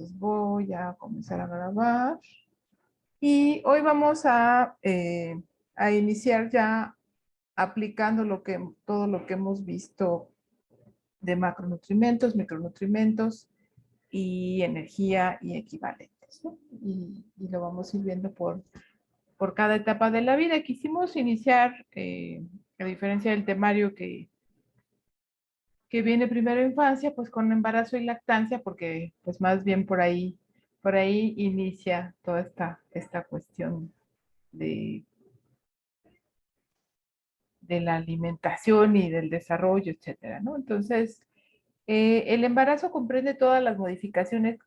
Entonces voy a comenzar a grabar. Y hoy vamos a iniciar ya aplicando todo lo que hemos visto de macronutrientes, micronutrientes y energía y equivalentes, ¿no? Y lo vamos a ir viendo por cada etapa de la vida. Quisimos iniciar, a diferencia del temario que viene primero infancia, pues con embarazo y lactancia, porque pues más bien por ahí inicia toda esta cuestión de la alimentación y del desarrollo, etcétera, ¿no? Entonces, el embarazo comprende todas las modificaciones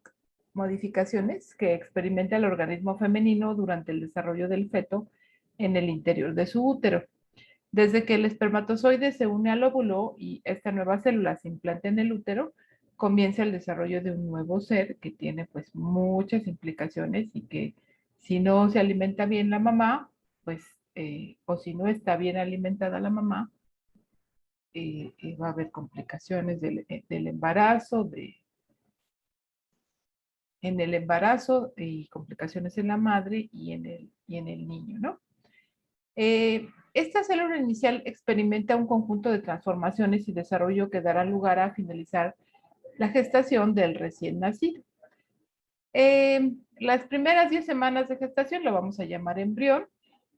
que experimenta el organismo femenino durante el desarrollo del feto en el interior de su útero. Desde que el espermatozoide se une al óvulo y esta nueva célula se implanta en el útero, comienza el desarrollo de un nuevo ser que tiene pues muchas implicaciones y que si no se alimenta bien la mamá, pues, o si no está bien alimentada la mamá, va a haber complicaciones del embarazo, en el embarazo y complicaciones en la madre y en el niño, ¿no? Esta célula inicial experimenta un conjunto de transformaciones y desarrollo que dará lugar a finalizar la gestación del recién nacido. Las primeras 10 semanas de gestación lo vamos a llamar embrión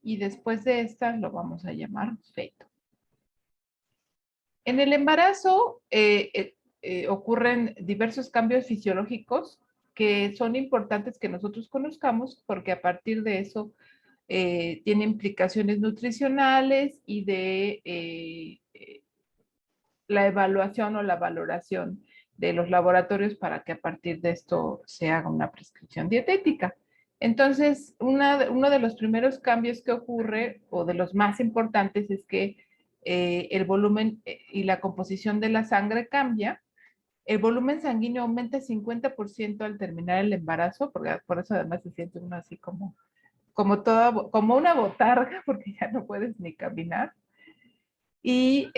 y después de estas lo vamos a llamar feto. En el embarazo ocurren diversos cambios fisiológicos que son importantes que nosotros conozcamos porque a partir de eso tiene implicaciones nutricionales y de la evaluación o la valoración de los laboratorios para que a partir de esto se haga una prescripción dietética. Entonces, uno de los primeros cambios que ocurre, o de los más importantes, es que el volumen y la composición de la sangre cambia. El volumen sanguíneo aumenta 50% al terminar el embarazo, porque por eso además se siente uno así como una botarga, porque ya no puedes ni caminar. Y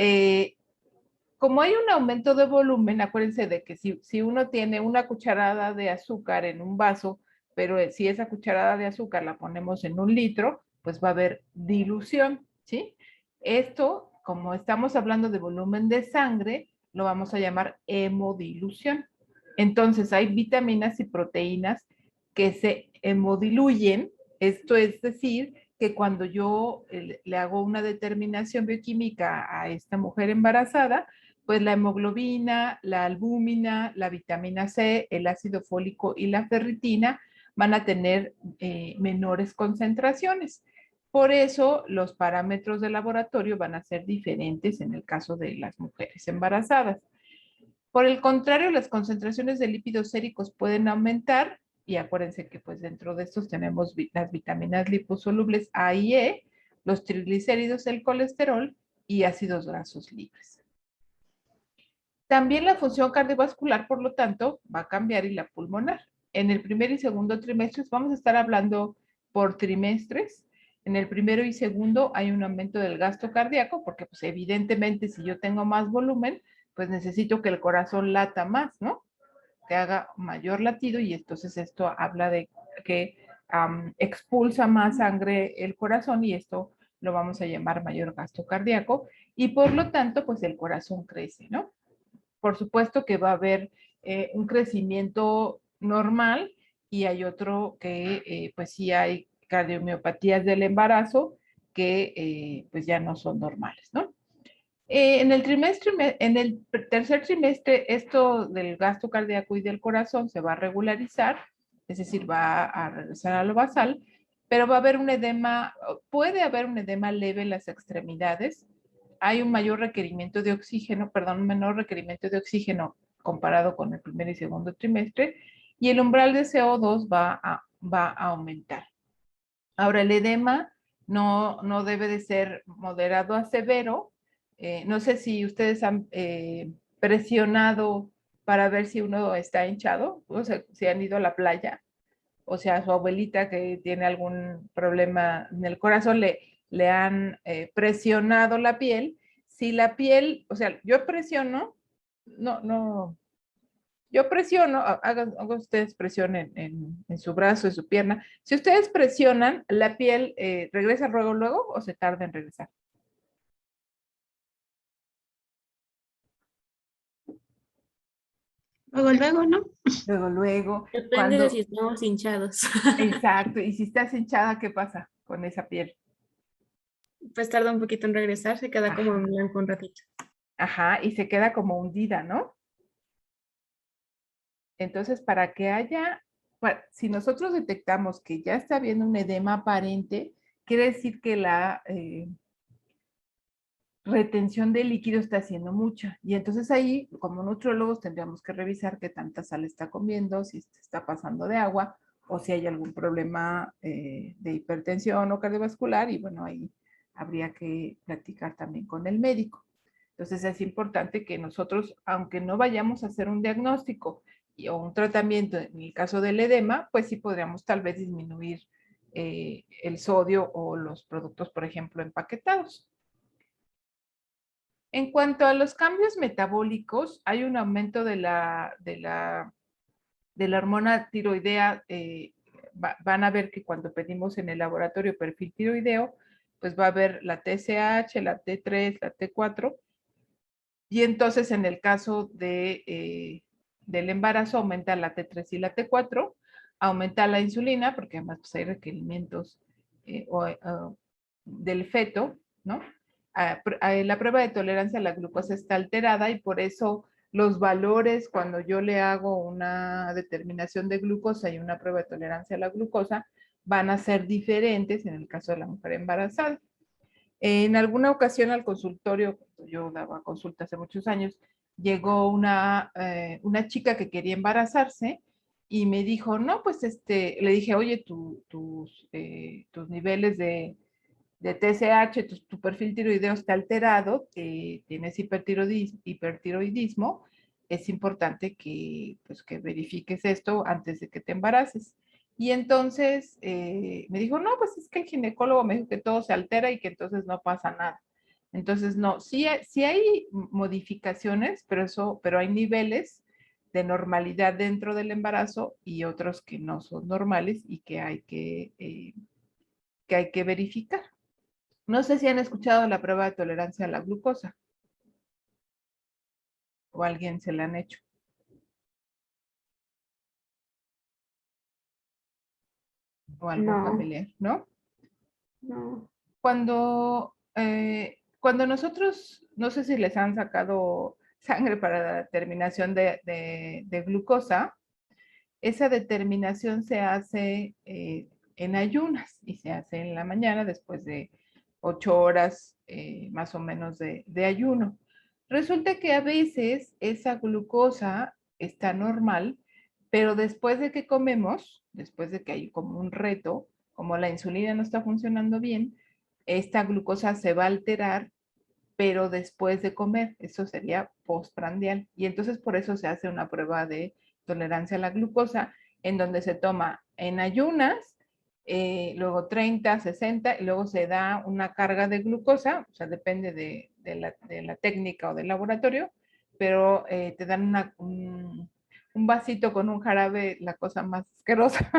como hay un aumento de volumen, acuérdense de que si uno tiene una cucharada de azúcar en un vaso, pero si esa cucharada de azúcar la ponemos en 1 litro, pues va a haber dilución, ¿sí? Esto, como estamos hablando de volumen de sangre, lo vamos a llamar hemodilución. Entonces, hay vitaminas y proteínas que se hemodiluyen, esto es decir, que cuando yo le hago una determinación bioquímica a esta mujer embarazada, pues la hemoglobina, la albúmina, la vitamina C, el ácido fólico y la ferritina van a tener menores concentraciones. Por eso los parámetros de laboratorio van a ser diferentes en el caso de las mujeres embarazadas. Por el contrario, las concentraciones de lípidos séricos pueden aumentar y acuérdense que pues dentro de estos tenemos las vitaminas liposolubles A y E, los triglicéridos, el colesterol y ácidos grasos libres. También la función cardiovascular, por lo tanto, va a cambiar y la pulmonar. En el primer y segundo trimestres, vamos a estar hablando por trimestres. En el primero y segundo hay un aumento del gasto cardíaco, porque pues evidentemente si yo tengo más volumen, pues necesito que el corazón lata más, ¿no? Que haga mayor latido y entonces esto habla de que expulsa más sangre el corazón y esto lo vamos a llamar mayor gasto cardíaco y por lo tanto pues el corazón crece, ¿no? Por supuesto que va a haber un crecimiento normal y hay otro que pues sí hay cardiomiopatías del embarazo que pues ya no son normales, ¿no? En el tercer trimestre, esto del gasto cardíaco y del corazón se va a regularizar, es decir, va a regresar a lo basal, pero va a haber un edema, puede haber un edema leve en las extremidades, hay un mayor requerimiento de oxígeno, perdón, un menor requerimiento de oxígeno comparado con el primer y segundo trimestre, y el umbral de CO2 va a aumentar. Ahora, el edema no debe de ser moderado a severo. No sé si ustedes han presionado para ver si uno está hinchado, o sea, si han ido a la playa, o sea, su abuelita que tiene algún problema en el corazón, le han presionado la piel. Si la piel, o sea, yo presiono, no, Yo presiono, hagan ustedes presión en su brazo, en su pierna. Si ustedes presionan, la piel regresa luego o se tarda en regresar. Luego, ¿no? Luego, Depende de si cuando, estamos hinchados. exacto, y si estás hinchada, ¿qué pasa con esa piel? Pues tarda un poquito en regresar, se queda como en Ajá, blanco un ratito. ajá, y se queda como hundida, ¿no? Entonces, para que haya, si nosotros detectamos que ya está habiendo un edema aparente, quiere decir que la retención de líquido está haciendo mucha. Y entonces ahí, como nutriólogos, tendríamos que revisar qué tanta sal está comiendo, si está pasando de agua o si hay algún problema de hipertensión o cardiovascular. Y bueno, ahí habría que platicar también con el médico. Entonces es importante que nosotros, aunque no vayamos a hacer un diagnóstico o un tratamiento en el caso del edema, pues sí podríamos tal vez disminuir el sodio o los productos, por ejemplo, empaquetados. En cuanto a los cambios metabólicos, hay un aumento de la hormona tiroidea. Van a ver que cuando pedimos en el laboratorio perfil tiroideo, pues va a haber la TSH, la T3, la T4. Y entonces en el caso del embarazo aumenta la T3 y la T4, aumenta la insulina, porque además pues, hay requerimientos del feto, ¿no? La prueba de tolerancia a la glucosa está alterada y por eso los valores cuando yo le hago una determinación de glucosa y una prueba de tolerancia a la glucosa van a ser diferentes en el caso de la mujer embarazada. En alguna ocasión al consultorio, yo daba consulta hace muchos años, llegó una chica que quería embarazarse y me dijo, no, pues le dije, oye, tus niveles de TSH, tu perfil tiroideo está alterado, tienes hipertiroidismo, es importante pues, que verifiques esto antes de que te embaraces. Y entonces me dijo, no, pues es que el ginecólogo me dijo que todo se altera y que entonces no pasa nada. Entonces, no, sí hay modificaciones, pero hay niveles de normalidad dentro del embarazo y otros que no son normales y que hay que verificar. No sé si han escuchado la prueba de tolerancia a la glucosa o a alguien se la han hecho o algún No, familiar, ¿no? no, Cuando nosotros, no sé si les han sacado sangre para la determinación de glucosa, esa determinación se hace en ayunas y se hace en la mañana después de 8 horas más o menos de ayuno. Resulta que a veces esa glucosa está normal, pero después de que comemos, después de que hay como un reto, como la insulina no está funcionando bien, esta glucosa se va a alterar, pero después de comer, eso sería postprandial. Y entonces por eso se hace una prueba de tolerancia a la glucosa, en donde se toma en ayunas, luego 30, 60, y luego se da una carga de glucosa, o sea, depende de la técnica o del laboratorio, pero te dan un vasito con un jarabe, la cosa más asquerosa,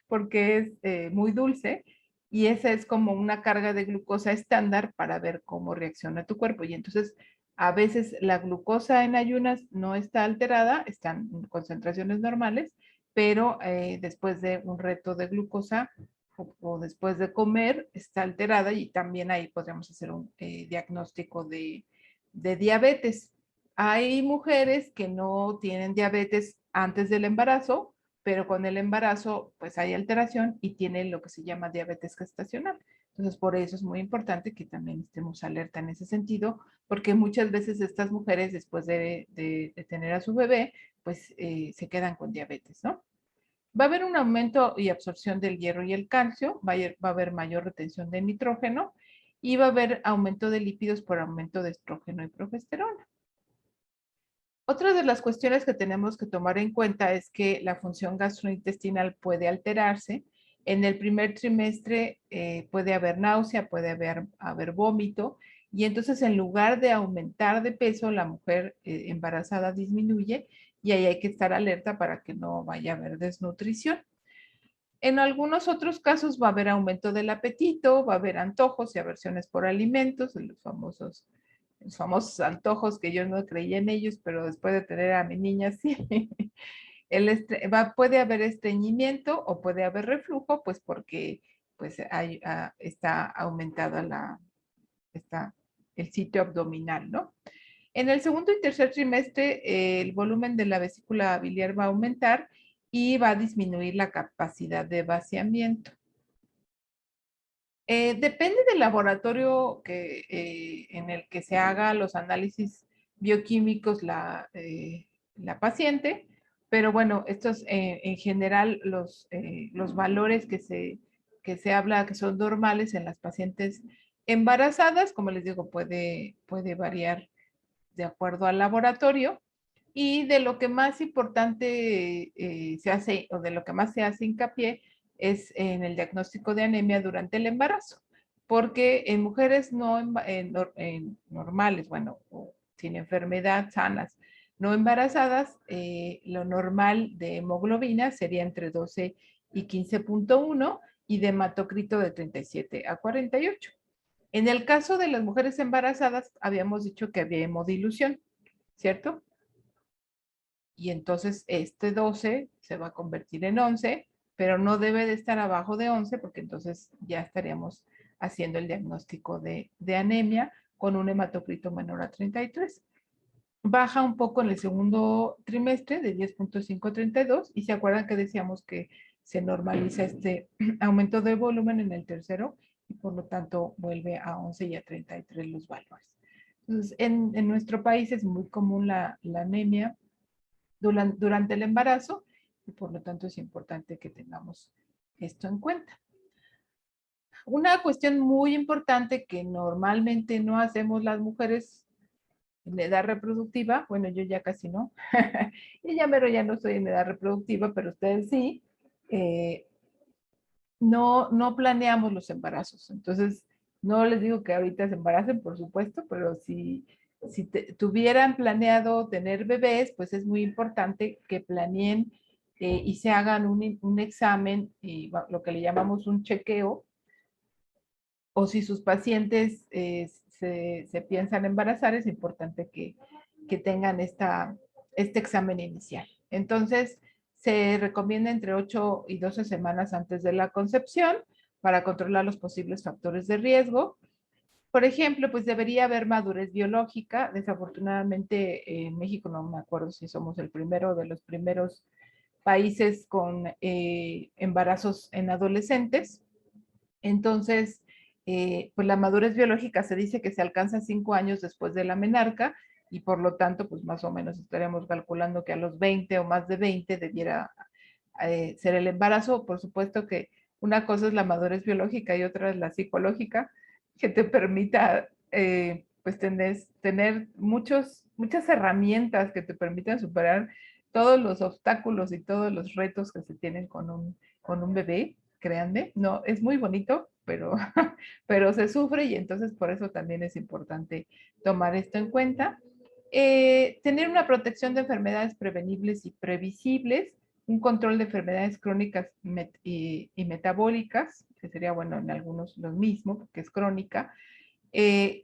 porque es muy dulce, y esa es como una carga de glucosa estándar para ver cómo reacciona tu cuerpo. Y entonces, a veces la glucosa en ayunas no está alterada, están en concentraciones normales, pero después de un reto de glucosa o después de comer está alterada y también ahí podríamos hacer un diagnóstico de diabetes. Hay mujeres que no tienen diabetes antes del embarazo, pero con el embarazo pues hay alteración y tienen lo que se llama diabetes gestacional. Entonces, por eso es muy importante que también estemos alerta en ese sentido, porque muchas veces estas mujeres después de tener a su bebé, pues se quedan con diabetes, ¿no? Va a haber un aumento y absorción del hierro y el calcio, va a haber mayor retención de nitrógeno y va a haber aumento de lípidos por aumento de estrógeno y progesterona. Otra de las cuestiones que tenemos que tomar en cuenta es que la función gastrointestinal puede alterarse. En el primer trimestre puede haber náusea, puede haber vómito, y entonces en lugar de aumentar de peso, la mujer embarazada disminuye y ahí hay que estar alerta para que no vaya a haber desnutrición. En algunos otros casos va a haber aumento del apetito, va a haber antojos y aversiones por alimentos, los famosos antojos que yo no creía en ellos, pero después de tener a mi niña sí. Puede haber estreñimiento o puede haber reflujo, pues porque pues, está aumentada el sitio abdominal, ¿no? En el segundo y tercer trimestre, el volumen de la vesícula biliar va a aumentar y va a disminuir la capacidad de vaciamiento. Depende del laboratorio en el que se haga los análisis bioquímicos la paciente, pero bueno, estos en general los valores que se habla que son normales en las pacientes embarazadas, como les digo, puede variar de acuerdo al laboratorio. Y de lo que más importante se hace, o de lo que más se hace hincapié, es en el diagnóstico de anemia durante el embarazo, porque en mujeres normales, bueno, o sin enfermedad, sanas, no embarazadas, lo normal de hemoglobina sería entre 12 y 15.1 y de hematocrito de 37 a 48. En el caso de las mujeres embarazadas, habíamos dicho que había hemodilución, ¿cierto? Y entonces este 12 se va a convertir en 11, pero no debe de estar abajo de 11 porque entonces ya estaríamos haciendo el diagnóstico de anemia con un hematocrito menor a 33. Baja un poco en el segundo trimestre de 10.5 a 32 y se acuerdan que decíamos que se normaliza este aumento de volumen en el tercero y por lo tanto vuelve a 11 y a 33 los valores. Entonces, en nuestro país es muy común la anemia durante el embarazo y por lo tanto es importante que tengamos esto en cuenta. Una cuestión muy importante que normalmente no hacemos las mujeres en edad reproductiva, bueno, yo ya casi no, y ya no estoy en edad reproductiva, pero ustedes sí, no planeamos los embarazos. Entonces, no les digo que ahorita se embaracen, por supuesto, pero si tuvieran planeado tener bebés, pues es muy importante que planeen y se hagan un examen, y lo que le llamamos un chequeo, o si sus pacientes se piensan embarazar, es importante que tengan este examen inicial. Entonces, se recomienda entre 8 y 12 semanas antes de la concepción para controlar los posibles factores de riesgo. Por ejemplo, pues debería haber madurez biológica. Desafortunadamente, en México no me acuerdo si somos el primero de los primeros países con embarazos en adolescentes. Entonces, pues la madurez biológica se dice que se alcanza 5 años después de la menarca y por lo tanto, pues más o menos estaríamos calculando que a los 20 o más de 20 debiera ser el embarazo. Por supuesto que una cosa es la madurez biológica y otra es la psicológica, que te permita pues tener muchas herramientas que te permitan superar todos los obstáculos y todos los retos que se tienen con un bebé. Créanme, no, es muy bonito, pero, pero se sufre y entonces por eso también es importante tomar esto en cuenta. Tener una protección de enfermedades prevenibles y previsibles, un control de enfermedades crónicas y metabólicas, que sería, bueno, en algunos lo mismo, porque es crónica.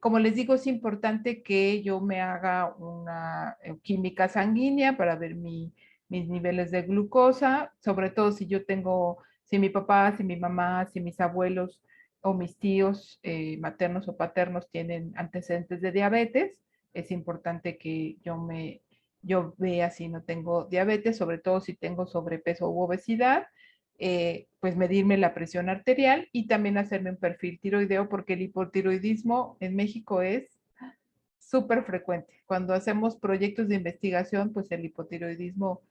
Como les digo, es importante que yo me haga una química sanguínea para ver mis niveles de glucosa, sobre todo si yo tengo, si mi papá, si mi mamá, si mis abuelos o mis tíos maternos o paternos tienen antecedentes de diabetes, es importante que yo vea si no tengo diabetes, sobre todo si tengo sobrepeso u obesidad, pues medirme la presión arterial y también hacerme un perfil tiroideo porque el hipotiroidismo en México es súper frecuente. Cuando hacemos proyectos de investigación, pues el hipotiroidismo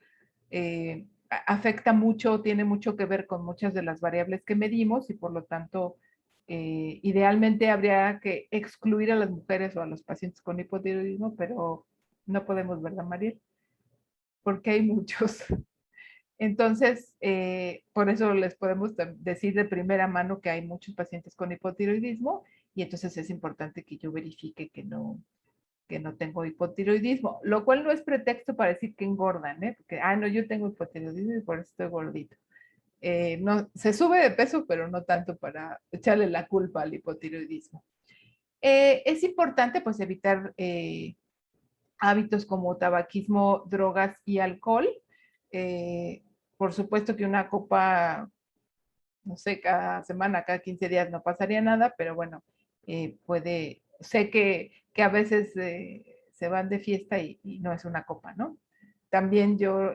afecta mucho, tiene mucho que ver con muchas de las variables que medimos y por lo tanto, idealmente habría que excluir a las mujeres o a los pacientes con hipotiroidismo, pero no podemos, ¿verdad, Mariel? Porque hay muchos. Entonces, por eso les podemos decir de primera mano que hay muchos pacientes con hipotiroidismo y entonces es importante que yo verifique que no tengo hipotiroidismo, lo cual no es pretexto para decir que engordan, ¿eh? Porque, no, yo tengo hipotiroidismo y por eso estoy gordito. No, se sube de peso, pero no tanto para echarle la culpa al hipotiroidismo. Es importante pues evitar hábitos como tabaquismo, drogas y alcohol. Por supuesto que una copa, no sé, cada semana, cada 15 días no pasaría nada, pero bueno, sé que a veces se van de fiesta y no es una copa, ¿no? También yo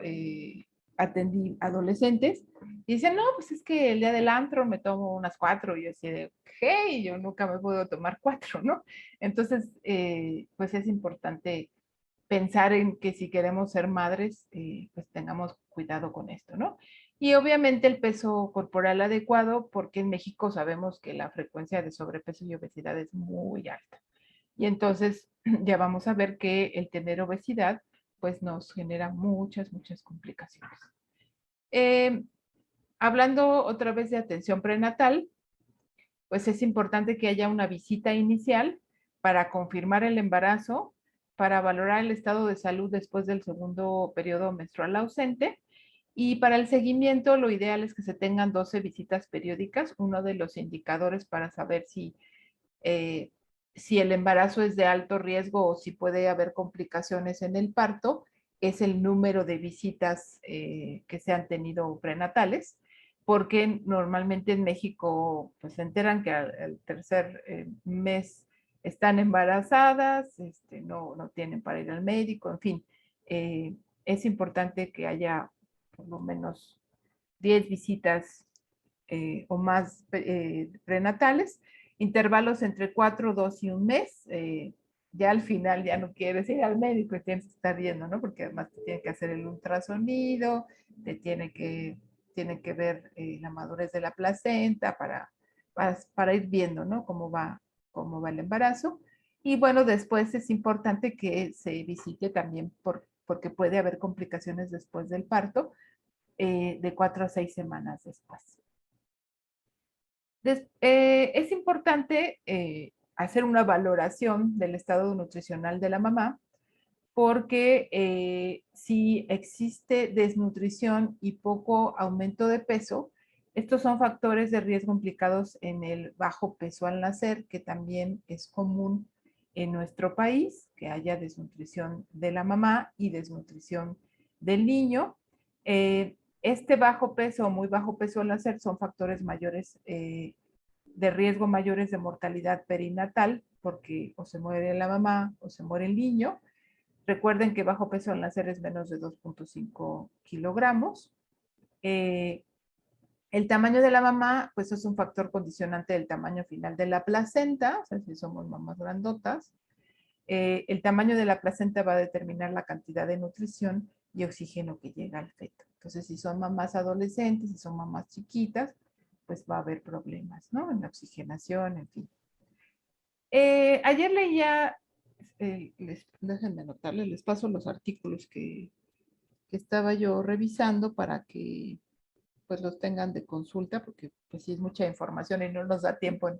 atendí adolescentes y dicen, no, pues es que el día del antro me tomo unas 4 y yo así de, hey, yo nunca me puedo tomar 4, ¿no? Entonces, pues es importante pensar en que si queremos ser madres, pues tengamos cuidado con esto, ¿no? Y obviamente el peso corporal adecuado, porque en México sabemos que la frecuencia de sobrepeso y obesidad es muy alta. Y entonces ya vamos a ver que el tener obesidad, pues nos genera muchas, muchas complicaciones. Hablando otra vez de atención prenatal, pues es importante que haya una visita inicial para confirmar el embarazo, para valorar el estado de salud después del segundo periodo menstrual ausente. Y para el seguimiento, lo ideal es que se tengan 12 visitas periódicas. Uno de los indicadores para saber eh, si el embarazo es de alto riesgo o si puede haber complicaciones en el parto es el número de visitas que se han tenido prenatales, porque normalmente en México pues se enteran que al tercer mes están embarazadas, no tienen para ir al médico, en fin. Es importante que haya por lo menos 10 visitas o más prenatales, intervalos entre 4, 2 y un mes. Ya al final ya no quieres ir al médico y tienes que estar yendo, ¿no? Porque además te tiene que hacer el ultrasonido, tiene que ver la madurez de la placenta para ir viendo, ¿no? Cómo va el embarazo. Y bueno, después es importante que se visite también porque puede haber complicaciones después del parto, de 4 a 6 semanas después. Es importante hacer una valoración del estado nutricional de la mamá porque si existe desnutrición y poco aumento de peso, estos son factores de riesgo implicados en el bajo peso al nacer, que también es común en nuestro país, que haya desnutrición de la mamá y desnutrición del niño. Este bajo peso o muy bajo peso al nacer son factores mayores de riesgo mayores de mortalidad perinatal, porque o se muere la mamá o se muere el niño. Recuerden que bajo peso al nacer es menos de 2.5 kilogramos. El tamaño de la mamá, pues es un factor condicionante del tamaño final de la placenta, o sea, si somos mamás grandotas. El tamaño de la placenta va a determinar la cantidad de nutrición y oxígeno que llega al feto. Entonces, si son mamás adolescentes, si son mamás chiquitas, pues va a haber problemas, ¿no? En la oxigenación, en fin. Ayer leía, déjenme anotarles, les paso los artículos que estaba yo revisando para que pues los tengan de consulta, porque pues sí es mucha información y no nos da tiempo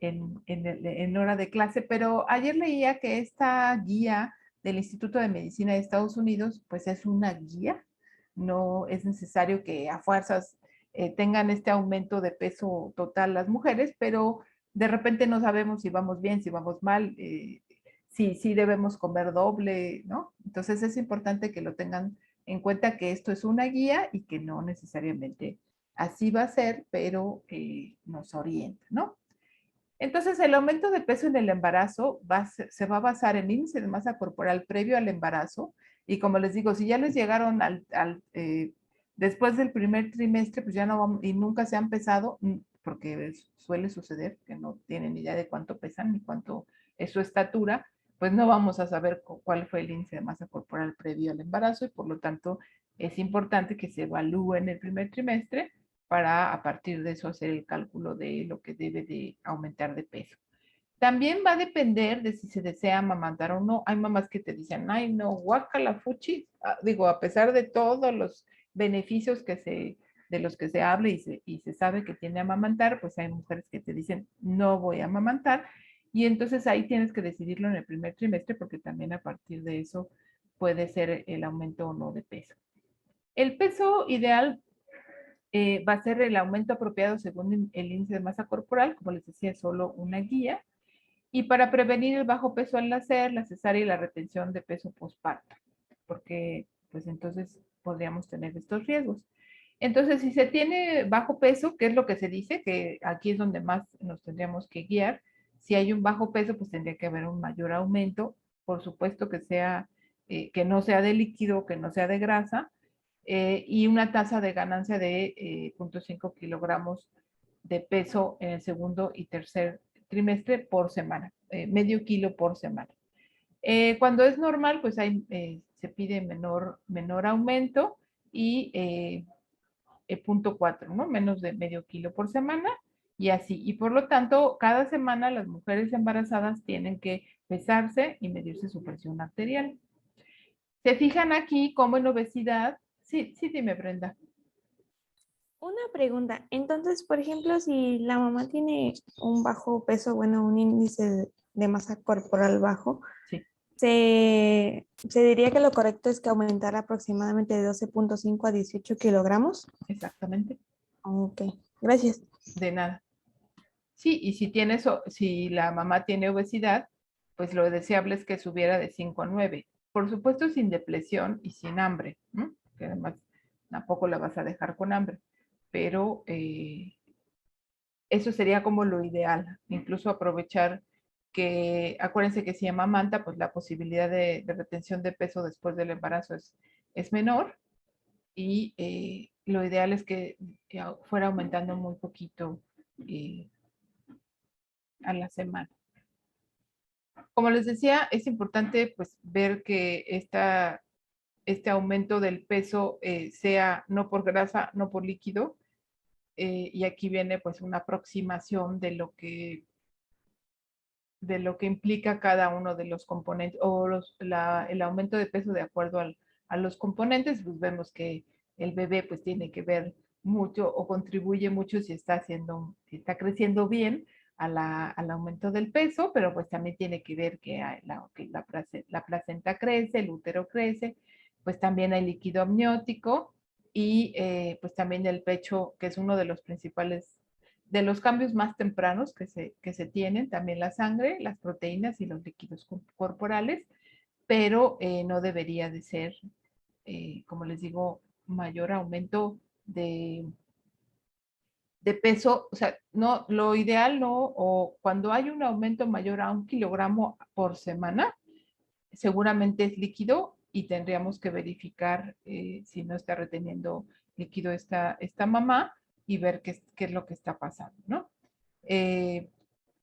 en hora de clase, pero ayer leía que esta guía del Instituto de Medicina de Estados Unidos, pues es una guía, no es necesario que a fuerzas tengan este aumento de peso total las mujeres, pero de repente no sabemos si vamos bien, si vamos mal, si debemos comer doble, ¿no? Entonces es importante que lo tengan en cuenta que esto es una guía y que no necesariamente así va a ser, pero nos orienta, ¿no? Entonces, el aumento de peso en el embarazo se va a basar en índice de masa corporal previo al embarazo. Y como les digo, si ya les llegaron después del primer trimestre, pues ya no vamos, y nunca se han pesado, porque suele suceder que no tienen idea de cuánto pesan ni cuánto es su estatura, pues no vamos a saber cuál fue el índice de masa corporal previo al embarazo y por lo tanto es importante que se evalúe en el primer trimestre para a partir de eso hacer el cálculo de lo que debe de aumentar de peso. También va a depender de si se desea amamantar o no. Hay mamás que te dicen, ay no, guácala fuchi. Digo, a pesar de todos los beneficios de los que se habla y se sabe que tiene amamantar, pues hay mujeres que te dicen, no voy a amamantar. Y entonces ahí tienes que decidirlo en el primer trimestre porque también a partir de eso puede ser el aumento o no de peso. El peso ideal va a ser el aumento apropiado según el índice de masa corporal, como les decía, es solo una guía. Y para prevenir el bajo peso al nacer, la cesárea y la retención de peso postparto, porque pues entonces podríamos tener estos riesgos. Entonces, si se tiene bajo peso, ¿qué es lo que se dice? Que aquí es donde más nos tendríamos que guiar. Si hay un bajo peso, pues tendría que haber un mayor aumento. Por supuesto que sea, que no sea de líquido, que no sea de grasa, y una tasa de ganancia de 0.5 kilogramos de peso en el segundo y tercer trimestre por semana, medio kilo por semana. Cuando es normal, pues hay, se pide menor aumento y 0.4, ¿no? Menos de medio kilo por semana y así. Y por lo tanto, cada semana las mujeres embarazadas tienen que pesarse y medirse su presión arterial. Se fijan aquí como en obesidad. Sí, sí, dime, Brenda. Una pregunta. Entonces, por ejemplo, si la mamá tiene un bajo peso, bueno, un índice de masa corporal bajo, Sí, se diría que lo correcto es que aumentara aproximadamente de 12.5 a 18 kilogramos. exactamente. Ok, gracias. De nada. Sí, y si si la mamá tiene obesidad, pues lo deseable es que subiera de 5 a 9. Por supuesto, sin depresión y sin hambre, ¿no? Que además tampoco la vas a dejar con hambre. Pero eso sería como lo ideal. Incluso aprovechar que, acuérdense que si amamanta, pues la posibilidad de retención de peso después del embarazo es menor. Y lo ideal es que fuera aumentando muy poquito eh, a la semana. Como les decía, es importante pues ver que este aumento del peso sea no por grasa, no por líquido, y aquí viene pues una aproximación de lo que implica cada uno de los componentes o el aumento de peso de acuerdo a los componentes. Pues vemos que el bebé pues tiene que ver mucho o contribuye mucho si si está creciendo bien al aumento del peso, pero pues también tiene que ver que la placenta crece, el útero crece, pues también hay líquido amniótico y pues también el pecho, que es uno de los principales de los cambios más tempranos que se tienen, también la sangre, las proteínas y los líquidos corporales, pero no debería de ser, como les digo, mayor aumento de peso, o sea, no, lo ideal no, o cuando hay un aumento mayor a 1 kilogramo por semana, seguramente es líquido y tendríamos que verificar si no está reteniendo líquido esta mamá y ver qué es lo que está pasando, ¿no? Eh,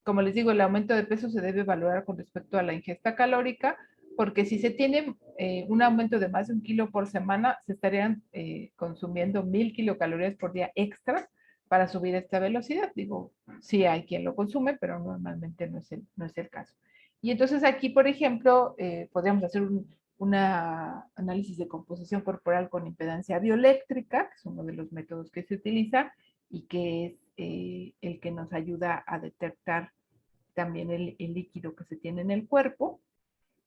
como les digo, el aumento de peso se debe valorar con respecto a la ingesta calórica, porque si se tiene un aumento de más de 1 kilo por semana, se estarían consumiendo 1000 kilocalorías por día extra para subir esta velocidad. Digo, sí hay quien lo consume, pero normalmente no es el caso. Y entonces aquí, por ejemplo, podríamos hacer un análisis de composición corporal con impedancia bioeléctrica, que es uno de los métodos que se utiliza, y que es el que nos ayuda a detectar también el líquido que se tiene en el cuerpo.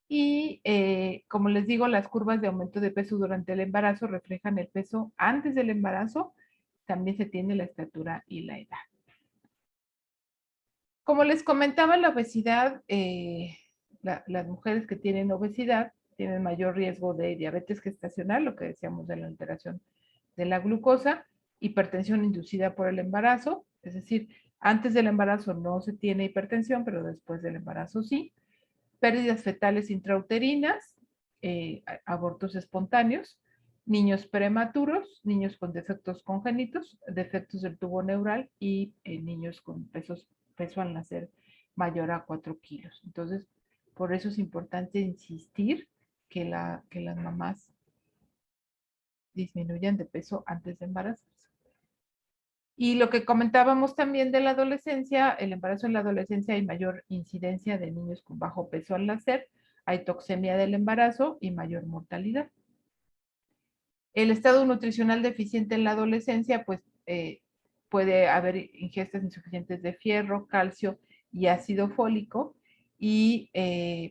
Y como les digo, las curvas de aumento de peso durante el embarazo reflejan el peso antes del embarazo. También se tiene la estatura y la edad. Como les comentaba, la obesidad, las mujeres que tienen obesidad tienen mayor riesgo de diabetes gestacional, lo que decíamos de la alteración de la glucosa, hipertensión inducida por el embarazo, es decir, antes del embarazo no se tiene hipertensión, pero después del embarazo sí, pérdidas fetales intrauterinas, abortos espontáneos, niños prematuros, niños con defectos congénitos, defectos del tubo neural y niños con peso al nacer mayor a 4 kilos. Entonces, por eso es importante insistir que las mamás disminuyan de peso antes de embarazarse. Y lo que comentábamos también de la adolescencia, el embarazo en la adolescencia hay mayor incidencia de niños con bajo peso al nacer, hay toxemia del embarazo y mayor mortalidad. El estado nutricional deficiente en la adolescencia, pues puede haber ingestas insuficientes de fierro, calcio y ácido fólico. Y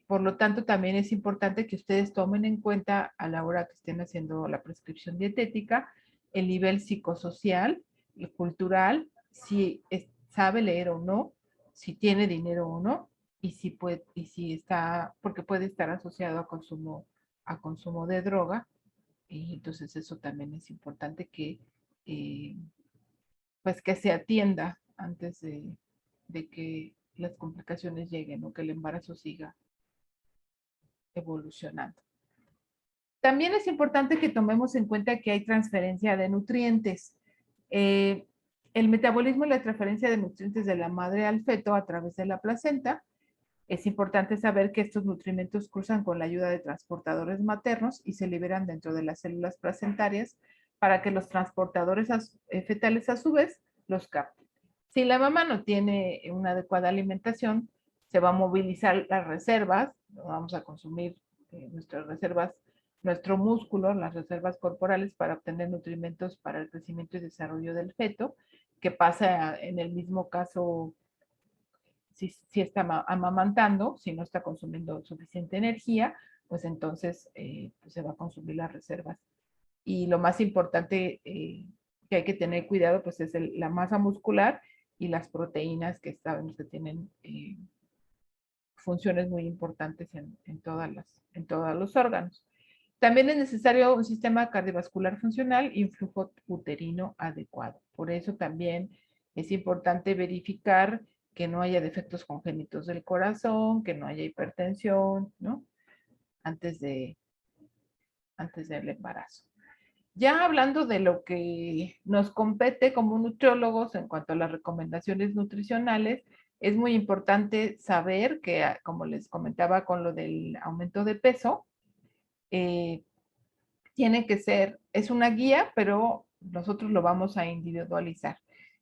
por lo tanto también es importante que ustedes tomen en cuenta a la hora que estén haciendo la prescripción dietética el nivel psicosocial y cultural, si sabe leer o no, si tiene dinero o no, y si puede, y si está, porque puede estar asociado a consumo de droga, y entonces eso también es importante que eh, pues que se atienda antes de que las complicaciones lleguen o que el embarazo siga evolucionando. También es importante que tomemos en cuenta que hay transferencia de nutrientes. Eh, el metabolismo y la transferencia de nutrientes de la madre al feto a través de la placenta. Es importante saber que estos nutrimentos cruzan con la ayuda de transportadores maternos y se liberan dentro de las células placentarias para que los transportadores fetales a su vez los capten. Si la mamá no tiene una adecuada alimentación, se va a movilizar las reservas, vamos a consumir nuestras reservas, nuestro músculo, las reservas corporales para obtener nutrimentos para el crecimiento y desarrollo del feto, que pasa en el mismo caso si está amamantando, si no está consumiendo suficiente energía, pues entonces pues se va a consumir las reservas. Y lo más importante que hay que tener cuidado, pues es la masa muscular y las proteínas que sabemos que tienen funciones muy importantes en todos los órganos. También es necesario un sistema cardiovascular funcional y un flujo uterino adecuado. Por eso también es importante verificar que no haya defectos congénitos del corazón, que no haya hipertensión, ¿no? Antes del embarazo. Ya hablando de lo que nos compete como nutriólogos en cuanto a las recomendaciones nutricionales, es muy importante saber que, como les comentaba con lo del aumento de peso, tiene que ser, es una guía, pero nosotros lo vamos a individualizar.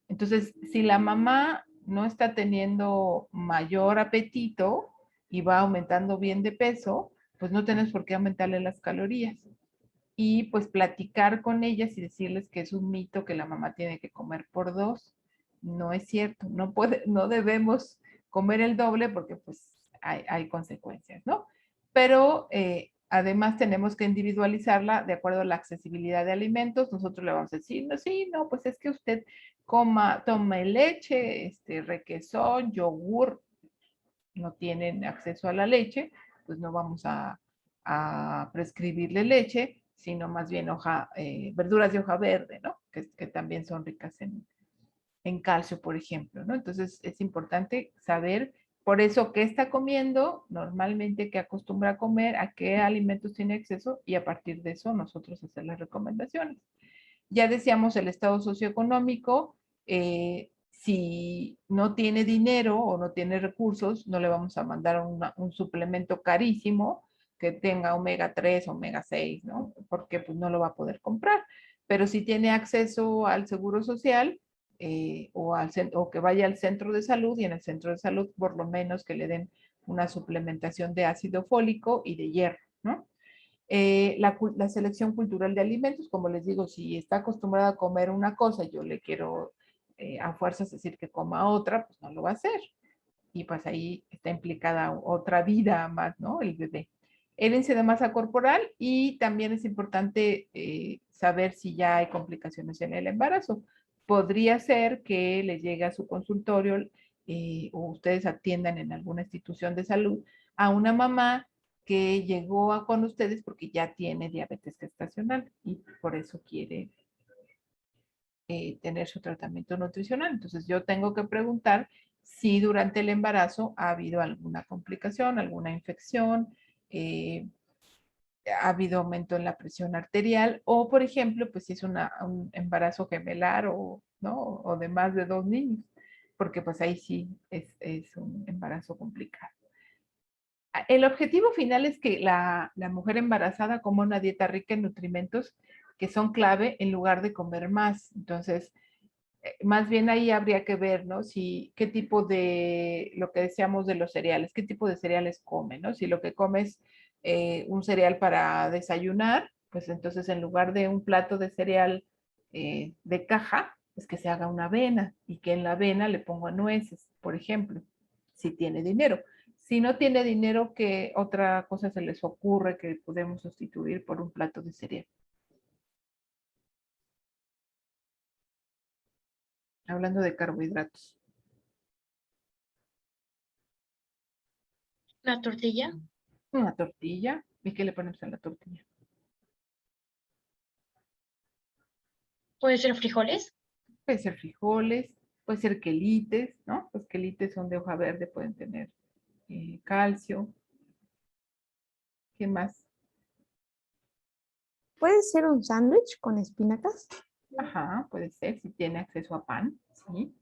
Entonces, si la mamá no está teniendo mayor apetito y va aumentando bien de peso, pues no tenemos por qué aumentarle las calorías. Y pues platicar con ellas y decirles que es un mito que la mamá tiene que comer por dos. No es cierto, no debemos comer el doble porque pues hay consecuencias, ¿no? Pero además tenemos que individualizarla de acuerdo a la accesibilidad de alimentos. Nosotros le vamos a decir, no, sí, no, pues es que usted tome leche, requesón, yogur, no tienen acceso a la leche, pues no vamos a prescribirle leche, sino más bien verduras de hoja verde, ¿no? Que también son ricas en calcio, por ejemplo, ¿no? Entonces es importante saber por eso qué está comiendo, normalmente qué acostumbra a comer, a qué alimentos tiene acceso y a partir de eso nosotros hacer las recomendaciones. Ya decíamos el estado socioeconómico, si no tiene dinero o no tiene recursos, no le vamos a mandar un suplemento carísimo que tenga omega 3, omega 6, ¿no? Porque pues no lo va a poder comprar. Pero si tiene acceso al seguro social o que vaya al centro de salud y en el centro de salud por lo menos que le den una suplementación de ácido fólico y de hierro, ¿no? La selección cultural de alimentos, como les digo, si está acostumbrada a comer una cosa, yo le quiero a fuerzas decir que coma otra, pues no lo va a hacer. Y pues ahí está implicada otra vida más, ¿no? El bebé. El índice de masa corporal y también es importante saber si ya hay complicaciones en el embarazo. Podría ser que le llegue a su consultorio o ustedes atiendan en alguna institución de salud a una mamá que llegó con ustedes porque ya tiene diabetes gestacional y por eso quiere tener su tratamiento nutricional. Entonces yo tengo que preguntar si durante el embarazo ha habido alguna complicación, alguna infección, ha habido aumento en la presión arterial o, por ejemplo, pues si es un embarazo gemelar ¿no? O de más de 2 niños, porque pues ahí sí es un embarazo complicado. El objetivo final es que la mujer embarazada coma una dieta rica en nutrimentos que son clave en lugar de comer más. Entonces, más bien ahí habría que ver, ¿no? Qué tipo lo que decíamos de los cereales, qué tipo de cereales come, ¿no? Si lo que comes un cereal para desayunar, pues entonces en lugar de un plato de cereal de caja, pues que se haga una avena y que en la avena le ponga nueces, por ejemplo. si tiene dinero. Si no tiene dinero, ¿qué otra cosa se les ocurre que podemos sustituir por un plato de cereal? Hablando de carbohidratos. La tortilla. Una tortilla. ¿Y qué le ponemos a la tortilla? Puede ser frijoles. Puede ser frijoles, puede ser quelites, ¿no? Los quelites son de hoja verde, pueden tener calcio. ¿Qué más? ¿Puede ser un sándwich con espinacas? Ajá, puede ser, si tiene acceso a pan, sí.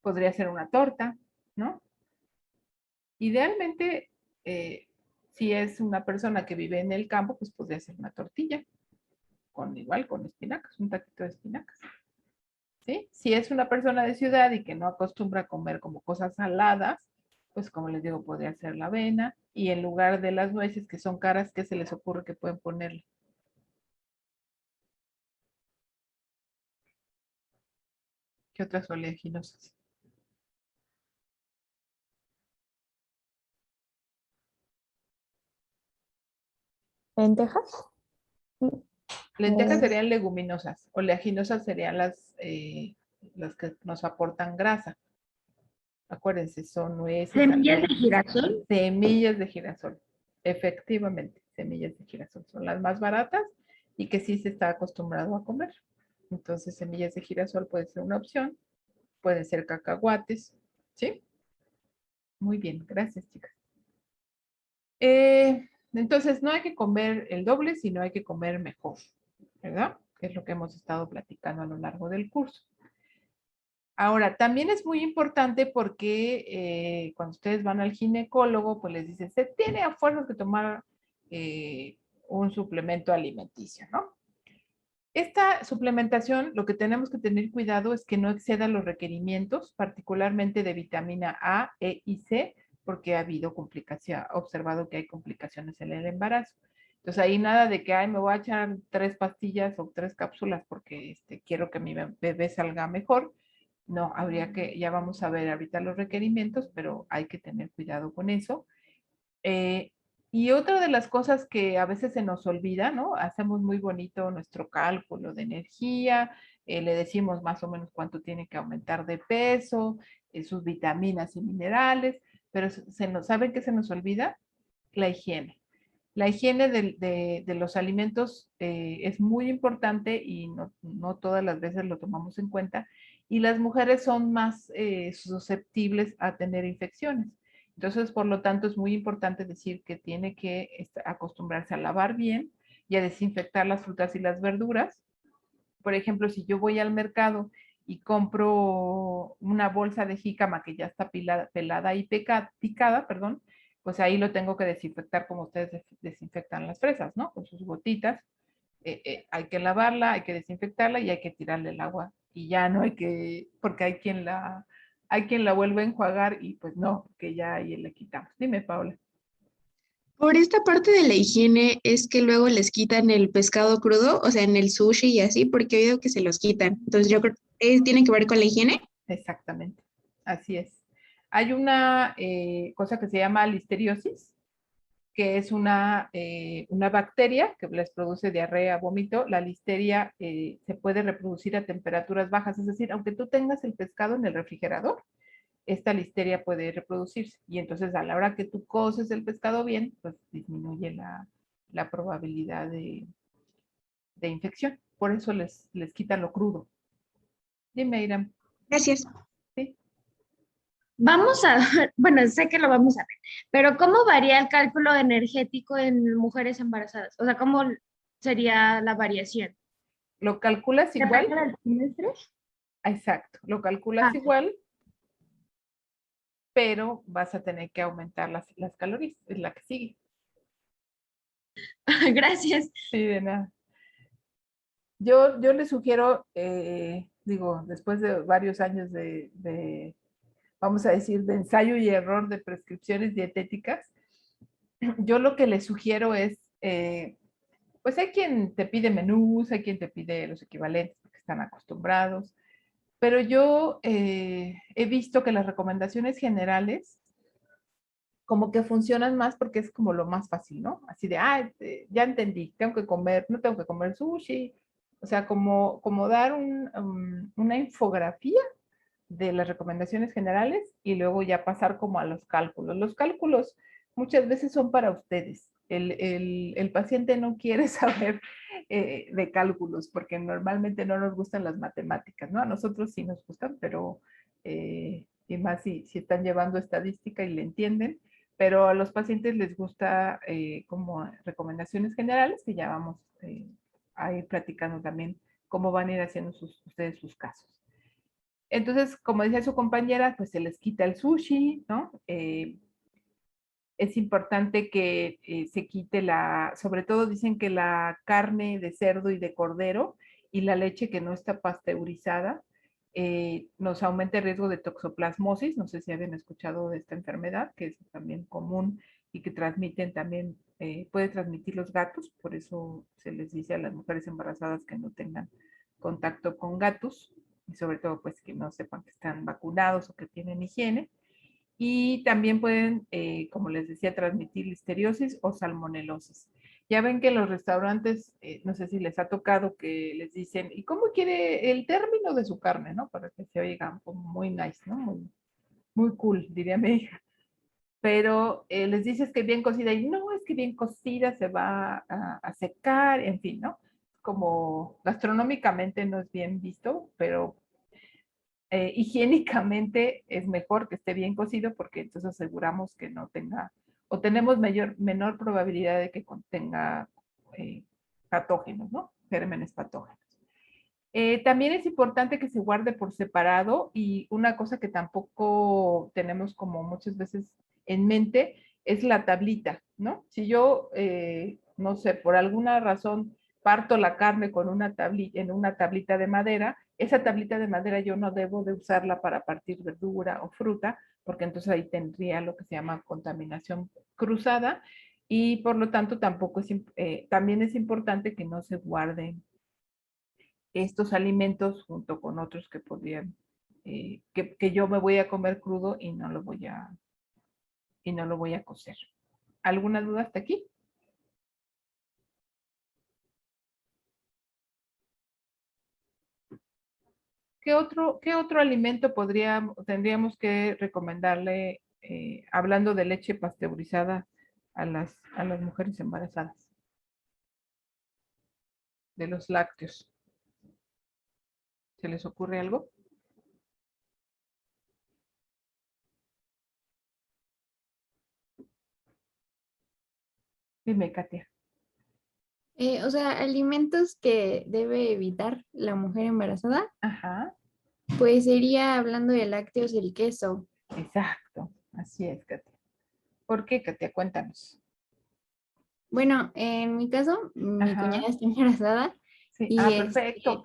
Podría ser una torta, ¿no? Idealmente, si es una persona que vive en el campo, pues podría ser una tortilla, igual con espinacas, un taquito de espinacas. ¿Sí? Si es una persona de ciudad y que no acostumbra a comer como cosas saladas, pues como les digo, podría ser la avena, y en lugar de las nueces que son caras, ¿qué se les ocurre que pueden ponerle? ¿Qué otras oleaginosas? ¿Lentejas? Lentejas Eh, serían leguminosas, oleaginosas serían las que nos aportan grasa. Acuérdense, son nueces, Semillas de almendras, girasol. semillas de girasol. Efectivamente, semillas de girasol son las más baratas y que sí se está acostumbrado a comer. Entonces, semillas de girasol puede ser una opción, pueden ser cacahuates, ¿sí? Muy bien, gracias, chicas. Entonces, no hay que comer el doble, sino hay que comer mejor, ¿verdad? Que es lo que hemos estado platicando a lo largo del curso. Ahora, también es muy importante porque cuando ustedes van al ginecólogo, pues les dice, se tiene a fuerzas que tomar un suplemento alimenticio, ¿no? Esta suplementación, lo que tenemos que tener cuidado es que no exceda los requerimientos, particularmente de vitamina A, E y C, porque ha habido complicación, observado que hay complicaciones en el embarazo. Entonces ahí nada de que, ay, me voy a echar 3 pastillas o 3 cápsulas porque quiero que mi bebé salga mejor. No, habría que, ya vamos a ver ahorita los requerimientos, pero hay que tener cuidado con eso. Eh, y otra de las cosas que a veces se nos olvida, ¿no? Hacemos muy bonito nuestro cálculo de energía, le decimos más o menos cuánto tiene que aumentar de peso, sus vitaminas y minerales, pero ¿saben qué se nos olvida? La higiene. La higiene de los alimentos es muy importante y no todas las veces lo tomamos en cuenta. Y las mujeres son más susceptibles a tener infecciones. Entonces, por lo tanto, es muy importante decir que tiene que acostumbrarse a lavar bien y a desinfectar las frutas y las verduras. Por ejemplo, si yo voy al mercado y compro una bolsa de jícama que ya está pelada y picada, perdón, pues ahí lo tengo que desinfectar como ustedes desinfectan las fresas, ¿no? Con sus gotitas. Hay que lavarla, hay que desinfectarla y hay que tirarle el agua. Y ya no hay que, porque hay quien la vuelve a enjuagar y pues no, que ya ahí le quitamos. Dime, Paula. Por esta parte de la higiene es que luego les quitan el pescado crudo, o sea, en el sushi y así, porque he oído que se los quitan. Entonces yo creo que tiene que ver con la higiene. Exactamente, así es. Hay una cosa que se llama listeriosis, que es una bacteria que les produce diarrea, vómito. La listeria se puede reproducir a temperaturas bajas, es decir, aunque tú tengas el pescado en el refrigerador, esta listeria puede reproducirse. Y entonces a la hora que tú coces el pescado bien, pues disminuye la probabilidad de infección. Por eso les quitan lo crudo. Dime, Iram. Gracias. ¿Sí? Vamos a, bueno, sé que lo vamos a ver, pero ¿cómo varía el cálculo energético en mujeres embarazadas? O sea, ¿cómo sería la variación? ¿Lo calculas igual? ¿Depende del trimestre? Exacto, lo calculas igual, pero vas a tener que aumentar las calorías, es la que sigue. Gracias. Sí, de nada. Yo les sugiero, digo, después de varios años vamos a decir, de ensayo y error de prescripciones dietéticas, yo lo que les sugiero es, pues hay quien te pide menús, hay quien te pide los equivalentes porque están acostumbrados, pero yo he visto que las recomendaciones generales como que funcionan más porque es como lo más fácil, ¿no? Así de, ya entendí, tengo que comer, no tengo que comer sushi. O sea, como dar una infografía de las recomendaciones generales y luego ya pasar como a los cálculos. Los cálculos muchas veces son para ustedes. El paciente no quiere saber de cálculos porque normalmente no nos gustan las matemáticas, ¿no? A nosotros sí nos gustan, pero y más si están llevando estadística y le entienden, pero a los pacientes les gusta como recomendaciones generales que ya vamos a ir platicando también cómo van a ir haciendo ustedes sus casos. Entonces, como decía su compañera, pues se les quita el sushi, ¿no? Es importante que se quite sobre todo dicen que la carne de cerdo y de cordero y la leche que no está pasteurizada nos aumenta el riesgo de toxoplasmosis. No sé si habían escuchado de esta enfermedad, que es también común y que transmiten también, puede transmitir los gatos, por eso se les dice a las mujeres embarazadas que no tengan contacto con gatos y sobre todo pues que no sepan que están vacunados o que tienen higiene. Y también pueden, como les decía, transmitir listeriosis o salmonelosis. Ya ven que en los restaurantes, no sé si les ha tocado que les dicen, ¿y cómo quiere el término de su carne, no? Para que se oiga como muy nice, ¿no? Muy cool, diría mi hija. Pero les dices que bien cocida y no, es que bien cocida se va a secar, en fin, ¿no? Como gastronómicamente no es bien visto, pero higiénicamente es mejor que esté bien cocido porque entonces aseguramos que no tenga o tenemos menor probabilidad de que contenga eh, patógenos, ¿no? Gérmenes patógenos. También es importante que se guarde por separado y una cosa que tampoco tenemos como muchas veces en mente es la tablita, ¿no? Si yo, no sé, por alguna razón parto la carne con en una tablita de madera, esa tablita de madera yo no debo de usarla para partir verdura o fruta, porque entonces ahí tendría lo que se llama contaminación cruzada y por lo tanto tampoco también es importante que no se guarden estos alimentos junto con otros que podrían, que yo me voy a comer crudo y no lo voy a cocer. ¿Alguna duda hasta aquí? ¿Qué otro alimento tendríamos que recomendarle, hablando de leche pasteurizada a las mujeres embarazadas? De los lácteos. ¿Se les ocurre algo? Dime, Katia. O sea, alimentos que debe evitar la mujer embarazada, Ajá, pues sería hablando de lácteos el queso. exacto. Así es, Katia. ¿Por qué, Katia? Cuéntanos. Bueno, en mi caso, mi Ajá. cuñada está embarazada Sí, y perfecto.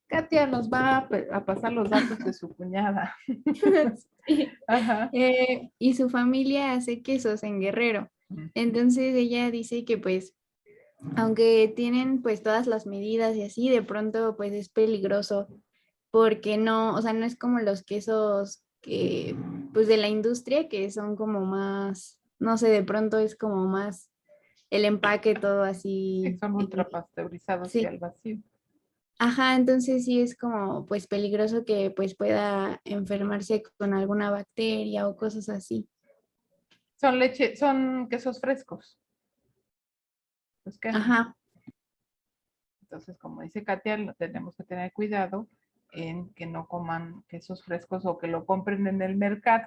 Katia nos va a pasar los datos de su cuñada. sí, Ajá. y su familia hace quesos en Guerrero. Entonces ella dice que pues, aunque tienen pues todas las medidas y así, de pronto pues es peligroso porque no, o sea, no es como los quesos que pues de la industria que son como más, no sé, de pronto es como más el empaque todo Sí, así. son ultrapasteurizados y Sí. al vacío. Ajá, entonces sí es como pues peligroso que pues pueda enfermarse con alguna bacteria o cosas así. Son quesos frescos. Pues qué. Ajá. Entonces, como dice Katia, tenemos que tener cuidado en que no coman quesos frescos o que lo compren en el mercado,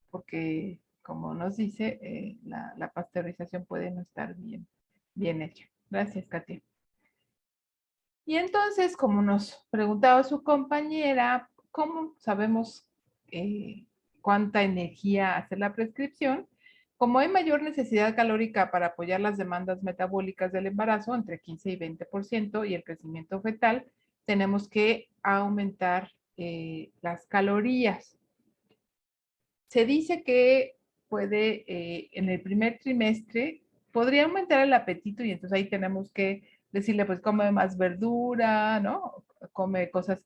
porque como nos dice, la pasteurización puede no estar bien hecha. Gracias, Katia. Y entonces, como nos preguntaba su compañera, ¿cómo sabemos cuánta energía hace la prescripción? Como hay mayor necesidad calórica para apoyar las demandas metabólicas del embarazo, entre 15 y 20%, y el crecimiento fetal, tenemos que aumentar las calorías. Se dice que puede, en el primer trimestre, podría aumentar el apetito y entonces ahí tenemos que decirle, pues come más verdura, ¿no? Come cosas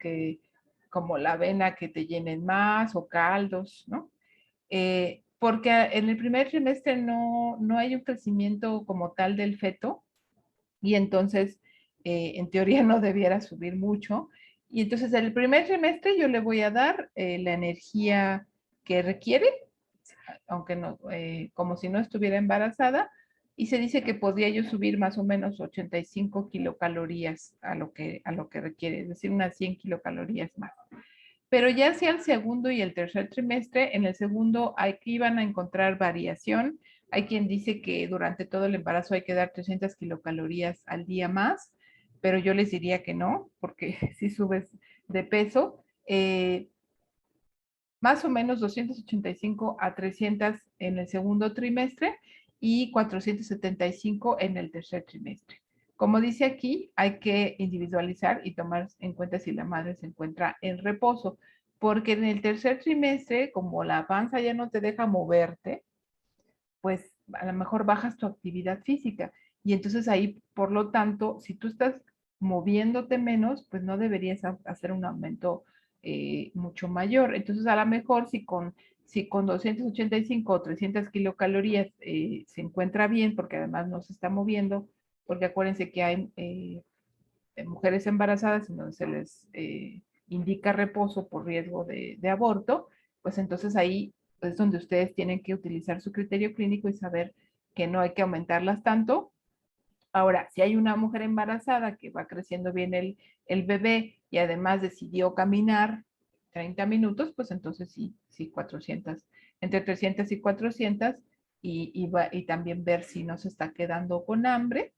como la avena que te llenen más o caldos, ¿no? porque en el primer trimestre no hay un crecimiento como tal del feto y entonces en teoría no debiera subir mucho. Y entonces en el primer trimestre yo le voy a dar la energía que requiere, aunque no, como si no estuviera embarazada, y se dice que podría yo subir más o menos 85 kilocalorías a lo que requiere, es decir, unas 100 kilocalorías más. Pero ya hacia el segundo y el tercer trimestre, en el segundo aquí van a encontrar variación. Hay quien dice que durante todo el embarazo hay que dar 300 kilocalorías al día más, pero yo les diría que no, porque si subes de peso, más o menos 285 a 300 en el segundo trimestre y 475 en el tercer trimestre. Como dice aquí, hay que individualizar y tomar en cuenta si la madre se encuentra en reposo, porque en el tercer trimestre, como la panza ya no te deja moverte, pues a lo mejor bajas tu actividad física. Y entonces ahí, por lo tanto, si tú estás moviéndote menos, pues no deberías hacer un aumento mucho mayor. Entonces, a lo mejor si con 285 o 300 kilocalorías se encuentra bien, porque además no se está moviendo, porque acuérdense que hay mujeres embarazadas en donde se les indica reposo por riesgo de aborto, pues entonces ahí es donde ustedes tienen que utilizar su criterio clínico y saber que no hay que aumentarlas tanto. Ahora, si hay una mujer embarazada que va creciendo bien el bebé y además decidió caminar 30 minutos, pues entonces sí 400, entre 300 y 400, y también ver si no se está quedando con hambre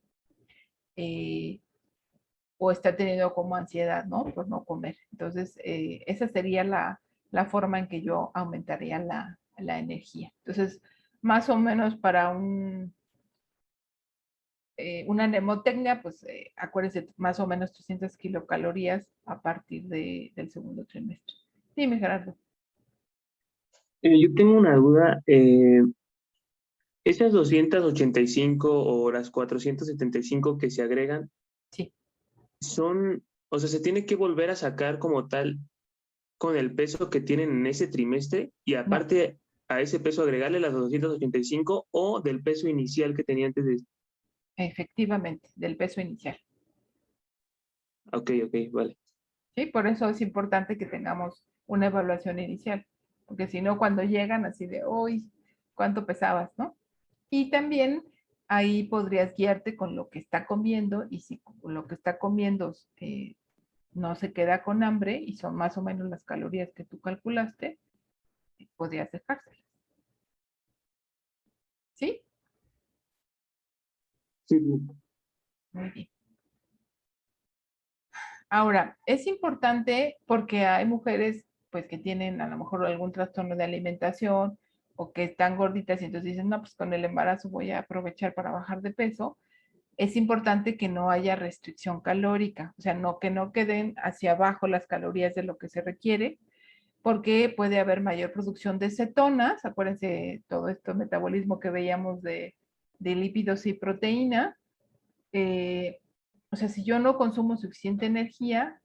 o está teniendo como ansiedad, ¿no? Por no comer. Entonces, esa sería la forma en que yo aumentaría la energía. Entonces, más o menos para una mnemotecnia, pues acuérdense, más o menos 300 kilocalorías a partir del segundo trimestre. Dime, Gerardo. Yo tengo una duda. Esas 285 o las 475 que se agregan Sí. son, o sea, se tiene que volver a sacar como tal con el peso que tienen en ese trimestre y No, aparte a ese peso agregarle las 285 o del peso inicial que tenía antes de... efectivamente, del peso inicial. Ok, ok, vale. ¿Sí? Por eso es importante que tengamos una evaluación inicial, porque si no, cuando llegan así de, uy, ¿cuánto pesabas, no? Y también ahí podrías guiarte con lo que está comiendo y si lo que está comiendo no se queda con hambre y son más o menos las calorías que tú calculaste, podrías dejárselas. ¿Sí? Sí, Muy bien. Ahora, es importante porque hay mujeres pues que tienen a lo mejor algún trastorno de alimentación o que están gorditas y entonces dicen, no, pues con el embarazo voy a aprovechar para bajar de peso. Es importante que no haya restricción calórica, o sea, no que no queden hacia abajo las calorías de lo que se requiere, porque puede haber mayor producción de cetonas, acuérdense todo esto metabolismo que veíamos de lípidos y proteína, o sea, si yo no consumo suficiente energía,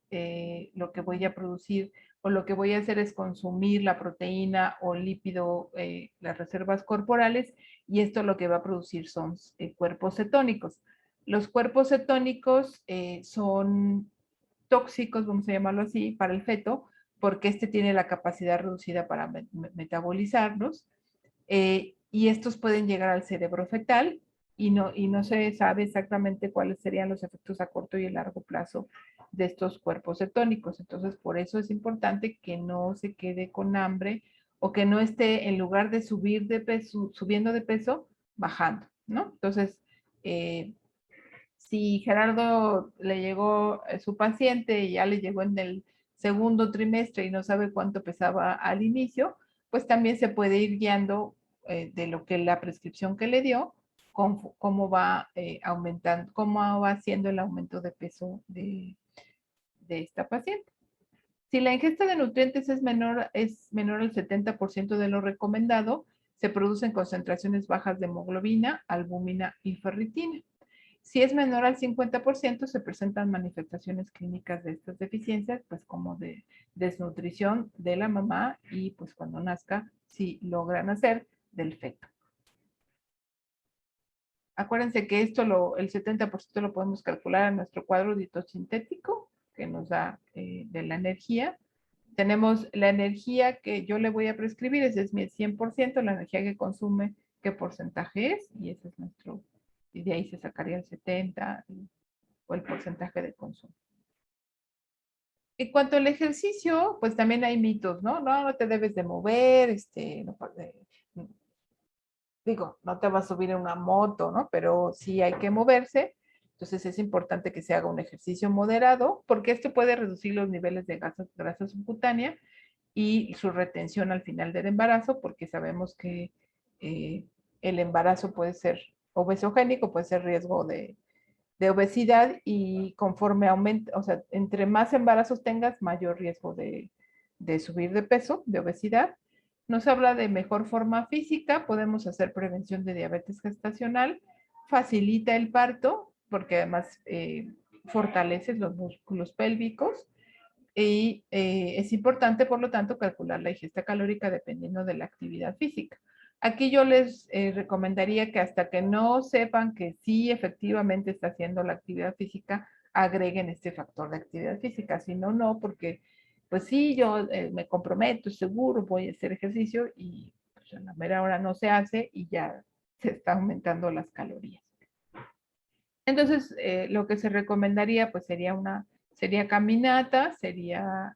lo que voy a producir o lo que voy a hacer es consumir la proteína o lípido, las reservas corporales, y esto lo que va a producir son cuerpos cetónicos. Los cuerpos cetónicos son tóxicos, vamos a llamarlo así, para el feto, porque este tiene la capacidad reducida para metabolizarlos, y estos pueden llegar al cerebro fetal y no se sabe exactamente cuáles serían los efectos a corto y a largo plazo de estos cuerpos cetónicos. Entonces, por eso es importante que no se quede con hambre o que no esté, en lugar de subir de peso, subiendo de peso, bajando, ¿no? Entonces, si Gerardo le llegó su paciente y ya le llegó en el segundo trimestre y no sabe cuánto pesaba al inicio, pues también se puede ir guiando de lo que la prescripción que le dio, cómo va aumentando, cómo va haciendo el aumento de peso de esta paciente. Si la ingesta de nutrientes es menor al 70% de lo recomendado, se producen concentraciones bajas de hemoglobina, albúmina y ferritina. Si es menor al 50%, se presentan manifestaciones clínicas de estas deficiencias, pues como de desnutrición de la mamá y pues cuando nazca, si logran hacer del feto. Acuérdense que esto el 70% lo podemos calcular en nuestro cuadro ditosintético, que nos da de la energía. Tenemos la energía que yo le voy a prescribir, ese es mi 100%, la energía que consume, qué porcentaje es, y ese es nuestro, y de ahí se sacaría el 70 o el porcentaje de consumo. En cuanto al ejercicio, pues también hay mitos, ¿no? No te debes de mover, digo, no te vas a subir en una moto, ¿no? Pero sí hay que moverse. Entonces es importante que se haga un ejercicio moderado, porque esto puede reducir los niveles de grasa subcutánea y su retención al final del embarazo, porque sabemos que el embarazo puede ser obesogénico, puede ser riesgo de obesidad, y conforme aumenta, o sea, entre más embarazos tengas, mayor riesgo de subir de peso, de obesidad. Nos habla de mejor forma física, podemos hacer prevención de diabetes gestacional, facilita el parto, porque además fortalece los músculos pélvicos, y es importante, por lo tanto, calcular la ingesta calórica dependiendo de la actividad física. Aquí yo les recomendaría que hasta que no sepan que sí efectivamente está haciendo la actividad física, agreguen este factor de actividad física. Si no, no, porque pues sí, yo me comprometo, seguro voy a hacer ejercicio, y pues, a la mera hora no se hace y ya se está aumentando las calorías. Entonces, lo que se recomendaría pues sería caminata, sería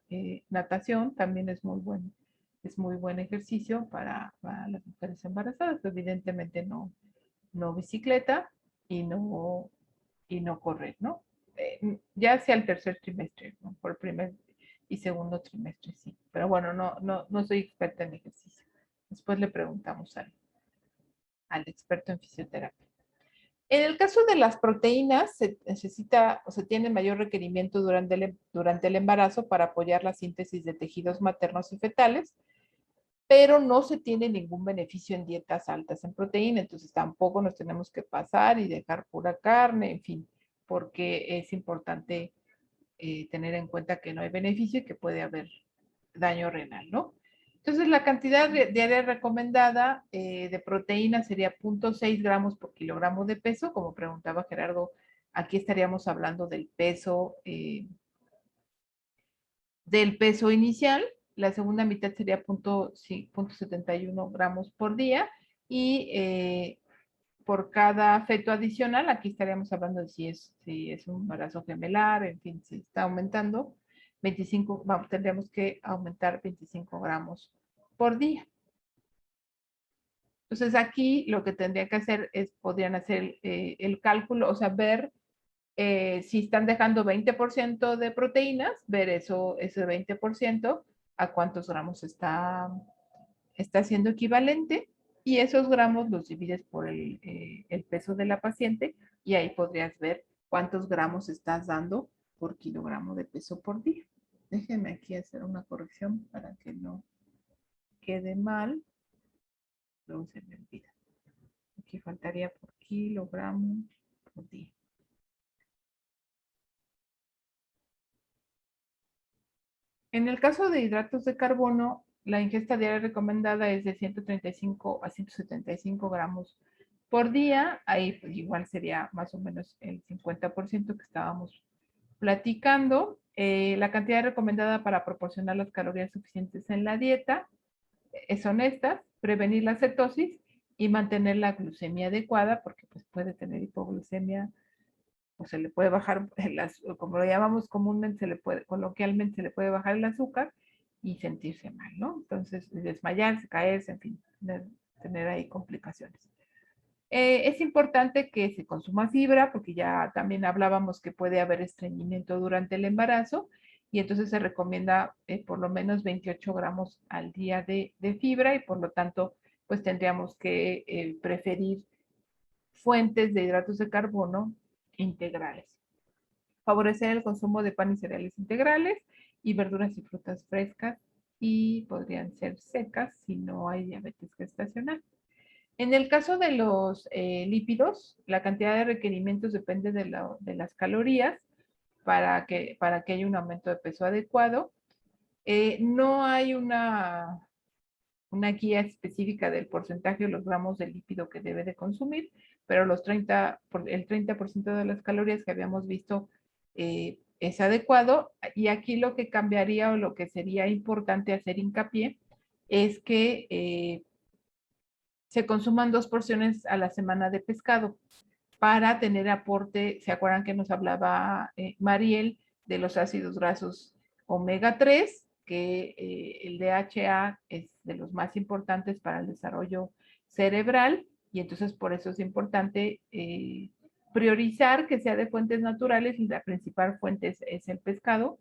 natación, también es muy buen ejercicio para las mujeres embarazadas. Evidentemente no bicicleta y no correr, ¿no? Ya hacia el tercer trimestre, ¿no? Por primer y segundo trimestre, sí. Pero bueno, no soy experta en ejercicio. Después le preguntamos al experto en fisioterapia. En el caso de las proteínas, se necesita o se tiene mayor requerimiento durante el embarazo para apoyar la síntesis de tejidos maternos y fetales, pero no se tiene ningún beneficio en dietas altas en proteína, entonces tampoco nos tenemos que pasar y dejar pura carne, en fin, porque es importante tener en cuenta que no hay beneficio y que puede haber daño renal, ¿no? Entonces, la cantidad diaria recomendada de proteína sería 0.6 gramos por kilogramo de peso. Como preguntaba Gerardo, aquí estaríamos hablando del peso inicial. La segunda mitad sería 0.71 gramos por día, y por cada feto adicional, aquí estaríamos hablando de si es un embarazo gemelar, en fin, si está aumentando, tendríamos que aumentar 25 gramos por día. Entonces aquí lo que tendría que hacer podrían hacer el cálculo, o sea, ver si están dejando 20% de proteínas, ver ese 20% a cuántos gramos está siendo equivalente, y esos gramos los divides por el peso de la paciente, y ahí podrías ver cuántos gramos estás dando por kilogramo de peso por día. Déjenme aquí hacer una corrección para que no quede mal. Luego se me olvida. Aquí faltaría por kilogramo por día. En el caso de hidratos de carbono, la ingesta diaria recomendada es de 135 a 175 gramos por día. Ahí pues, igual sería más o menos el 50% que estábamos platicando. La cantidad recomendada para proporcionar las calorías suficientes en la dieta son estas: prevenir la cetosis y mantener la glucemia adecuada, porque pues, puede tener hipoglucemia, o se le puede bajar, como lo llamamos comúnmente, coloquialmente se le puede bajar el azúcar y sentirse mal, ¿no? Entonces, desmayarse, caerse, en fin, tener ahí complicaciones. Es importante que se consuma fibra, porque ya también hablábamos que puede haber estreñimiento durante el embarazo, y entonces se recomienda por lo menos 28 gramos al día de fibra, y por lo tanto, pues tendríamos que preferir fuentes de hidratos de carbono integrales. Favorecer el consumo de pan y cereales integrales y verduras y frutas frescas, y podrían ser secas si no hay diabetes gestacional. En el caso de los lípidos, la cantidad de requerimientos depende de las calorías para que haya un aumento de peso adecuado. No hay una una guía específica del porcentaje de los gramos de lípido que debe de consumir, pero el 30% de las calorías que habíamos visto es adecuado. Y aquí lo que cambiaría o lo que sería importante hacer hincapié es que se consuman 2 porciones a la semana de pescado para tener aporte. ¿Se acuerdan que nos hablaba Mariel de los ácidos grasos omega 3? Que el DHA es de los más importantes para el desarrollo cerebral, y entonces por eso es importante priorizar que sea de fuentes naturales, y la principal fuente es el pescado,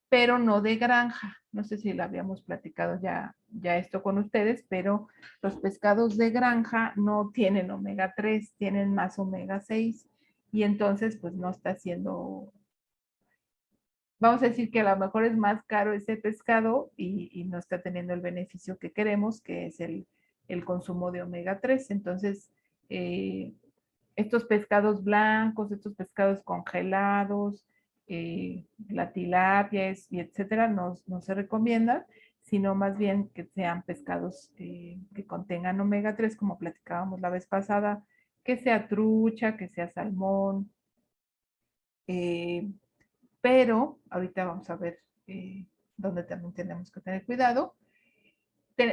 pero no de granja. No sé si lo habíamos platicado ya esto con ustedes, pero los pescados de granja no tienen omega 3, tienen más omega 6, y entonces pues no está siendo, vamos a decir que a lo mejor es más caro ese pescado y no está teniendo el beneficio que queremos, que es el consumo de omega 3. Entonces, estos pescados blancos, estos pescados congelados, la tilapia y etcétera, no se recomiendan, sino más bien que sean pescados que contengan omega 3, como platicábamos la vez pasada, que sea trucha, que sea salmón, pero ahorita vamos a ver dónde también tenemos que tener cuidado.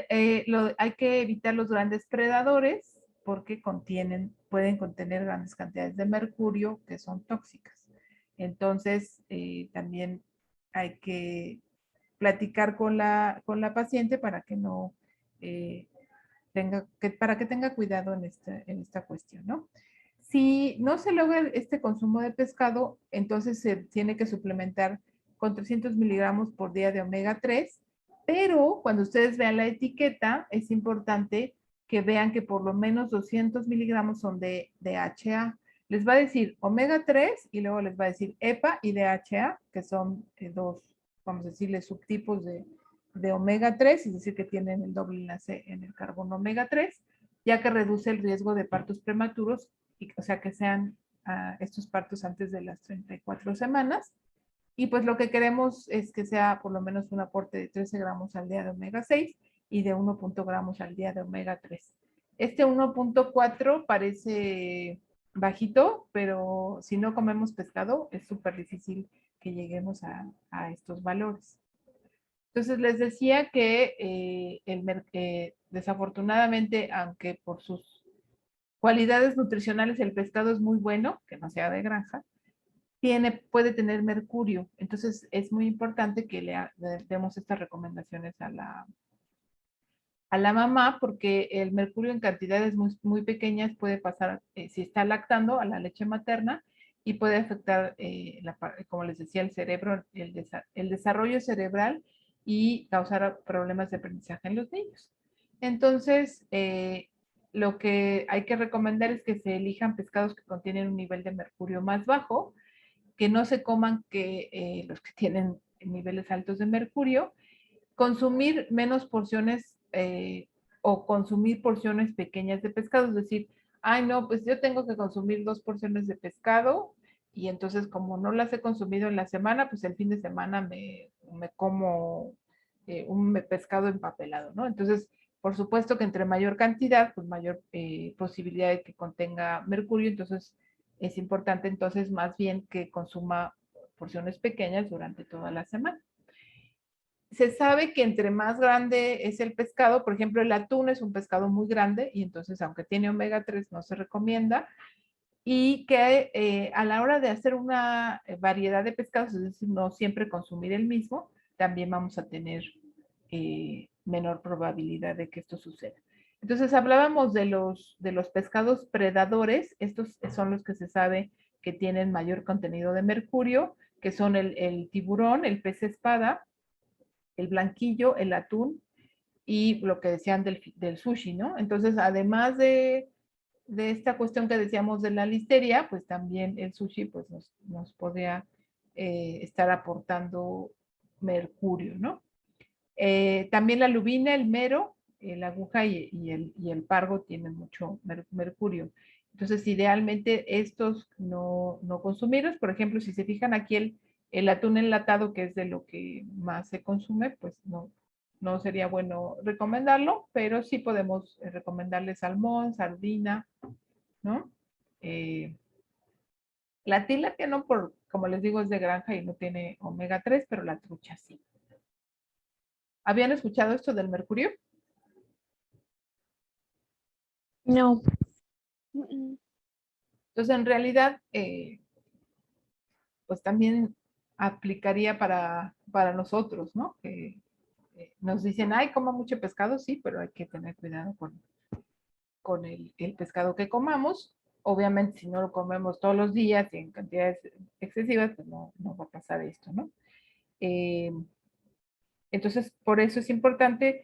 Hay que evitar los grandes predadores porque pueden contener grandes cantidades de mercurio que son tóxicas. Entonces, también hay que platicar con la paciente para que no para que tenga cuidado en esta cuestión, ¿no? Si no se logra este consumo de pescado, entonces se tiene que suplementar con 300 miligramos por día de omega 3, pero cuando ustedes vean la etiqueta, es importante que vean que por lo menos 200 miligramos son de DHA. Les va a decir omega 3 y luego les va a decir EPA y DHA, que son dos, vamos a decirle, subtipos de omega 3, es decir, que tienen el doble enlace en el carbono omega 3, ya que reduce el riesgo de partos prematuros, o sea, que sean estos partos antes de las 34 semanas. Y pues lo que queremos es que sea por lo menos un aporte de 13 gramos al día de omega 6 y de 1 gramos al día de omega 3. Este 1.4 parece bajito, pero si no comemos pescado es súper difícil que lleguemos a estos valores. Entonces les decía que desafortunadamente, aunque por sus cualidades nutricionales el pescado es muy bueno, que no sea de granja, puede tener mercurio. Entonces es muy importante que le demos estas recomendaciones a la mamá, porque el mercurio en cantidades muy, muy pequeñas puede pasar, si está lactando, a la leche materna, y puede afectar, como les decía, el cerebro, el desarrollo cerebral, y causar problemas de aprendizaje en los niños. Entonces, lo que hay que recomendar es que se elijan pescados que contienen un nivel de mercurio más bajo, que no se coman los que tienen niveles altos de mercurio, consumir menos porciones o consumir porciones pequeñas de pescado, es decir, ay no, pues yo tengo que consumir 2 porciones de pescado, y entonces como no las he consumido en la semana, pues el fin de semana me como un pescado empapelado, ¿no? Entonces, por supuesto que entre mayor cantidad, pues mayor posibilidad de que contenga mercurio. Entonces es importante entonces más bien que consuma porciones pequeñas durante toda la semana. Se sabe que entre más grande es el pescado, por ejemplo, el atún es un pescado muy grande, y entonces aunque tiene omega 3 no se recomienda, y que a la hora de hacer una variedad de pescados, es decir, no siempre consumir el mismo, también vamos a tener menor probabilidad de que esto suceda. Entonces hablábamos de los pescados predadores. Estos son los que se sabe que tienen mayor contenido de mercurio, que son el tiburón, el pez espada, el blanquillo, el atún y lo que decían del sushi, ¿no? Entonces, además de esta cuestión que decíamos de la listeria, pues también el sushi pues nos podría estar aportando mercurio, ¿no? También la lubina, el mero, la aguja y el pargo tienen mucho mercurio. Entonces, idealmente estos no consumirlos. Por ejemplo, si se fijan aquí el atún enlatado, que es de lo que más se consume, pues no no sería bueno recomendarlo, pero sí podemos recomendarle salmón, sardina, ¿no? La tilapia no, como les digo, es de granja y no tiene omega 3, pero la trucha sí. ¿Habían escuchado esto del mercurio? No. Entonces, en realidad, pues también aplicaría para nosotros, ¿no? Que nos dicen, ay, coma mucho pescado, sí, pero hay que tener cuidado con el pescado que comamos. Obviamente, si no lo comemos todos los días y en cantidades excesivas, pues no va a pasar esto, ¿no? Entonces, por eso es importante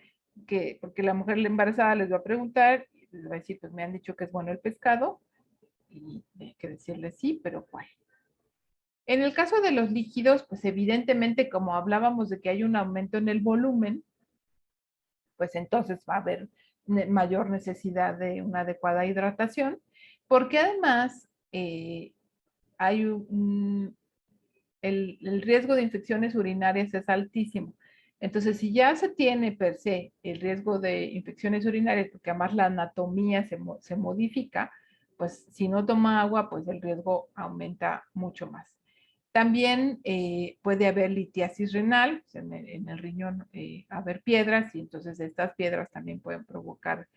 porque la mujer embarazada les va a preguntar, les va a decir, pues me han dicho que es bueno el pescado, y hay que decirle sí, pero ¿cuál? En el caso de los líquidos, pues evidentemente, como hablábamos de que hay un aumento en el volumen, pues entonces va a haber mayor necesidad de una adecuada hidratación, porque además hay el riesgo de infecciones urinarias es altísimo. Entonces, si ya se tiene per se el riesgo de infecciones urinarias, porque además la anatomía se modifica, pues si no toma agua, pues el riesgo aumenta mucho más. También puede haber litiasis renal, pues en el riñón haber piedras, y entonces estas piedras también pueden provocar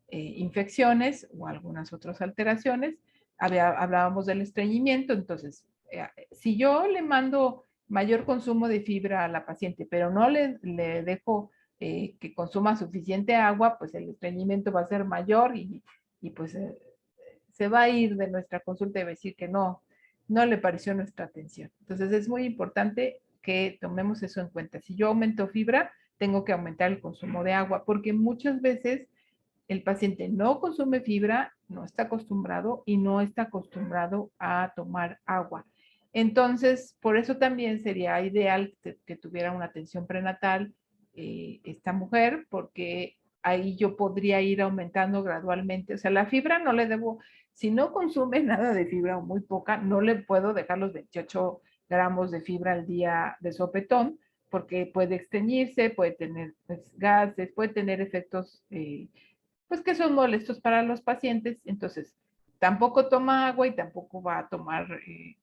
infecciones o algunas otras alteraciones. Hablábamos del estreñimiento, entonces, si yo le mando mayor consumo de fibra a la paciente, pero no le dejo que consuma suficiente agua, pues el estreñimiento va a ser mayor y pues se va a ir de nuestra consulta y va a decir que no le pareció nuestra atención. Entonces es muy importante que tomemos eso en cuenta. Si yo aumento fibra, tengo que aumentar el consumo de agua, porque muchas veces el paciente no consume fibra, no está acostumbrado y no está acostumbrado a tomar agua. Entonces, por eso también sería ideal que tuviera una atención prenatal esta mujer, porque ahí yo podría ir aumentando gradualmente. O sea, la fibra no le debo, si no consume nada de fibra o muy poca, no le puedo dejar los 28 gramos de fibra al día de sopetón, porque puede exteñirse, puede tener pues, gases, puede tener efectos pues que son molestos para los pacientes. Entonces, tampoco toma agua y tampoco va a tomar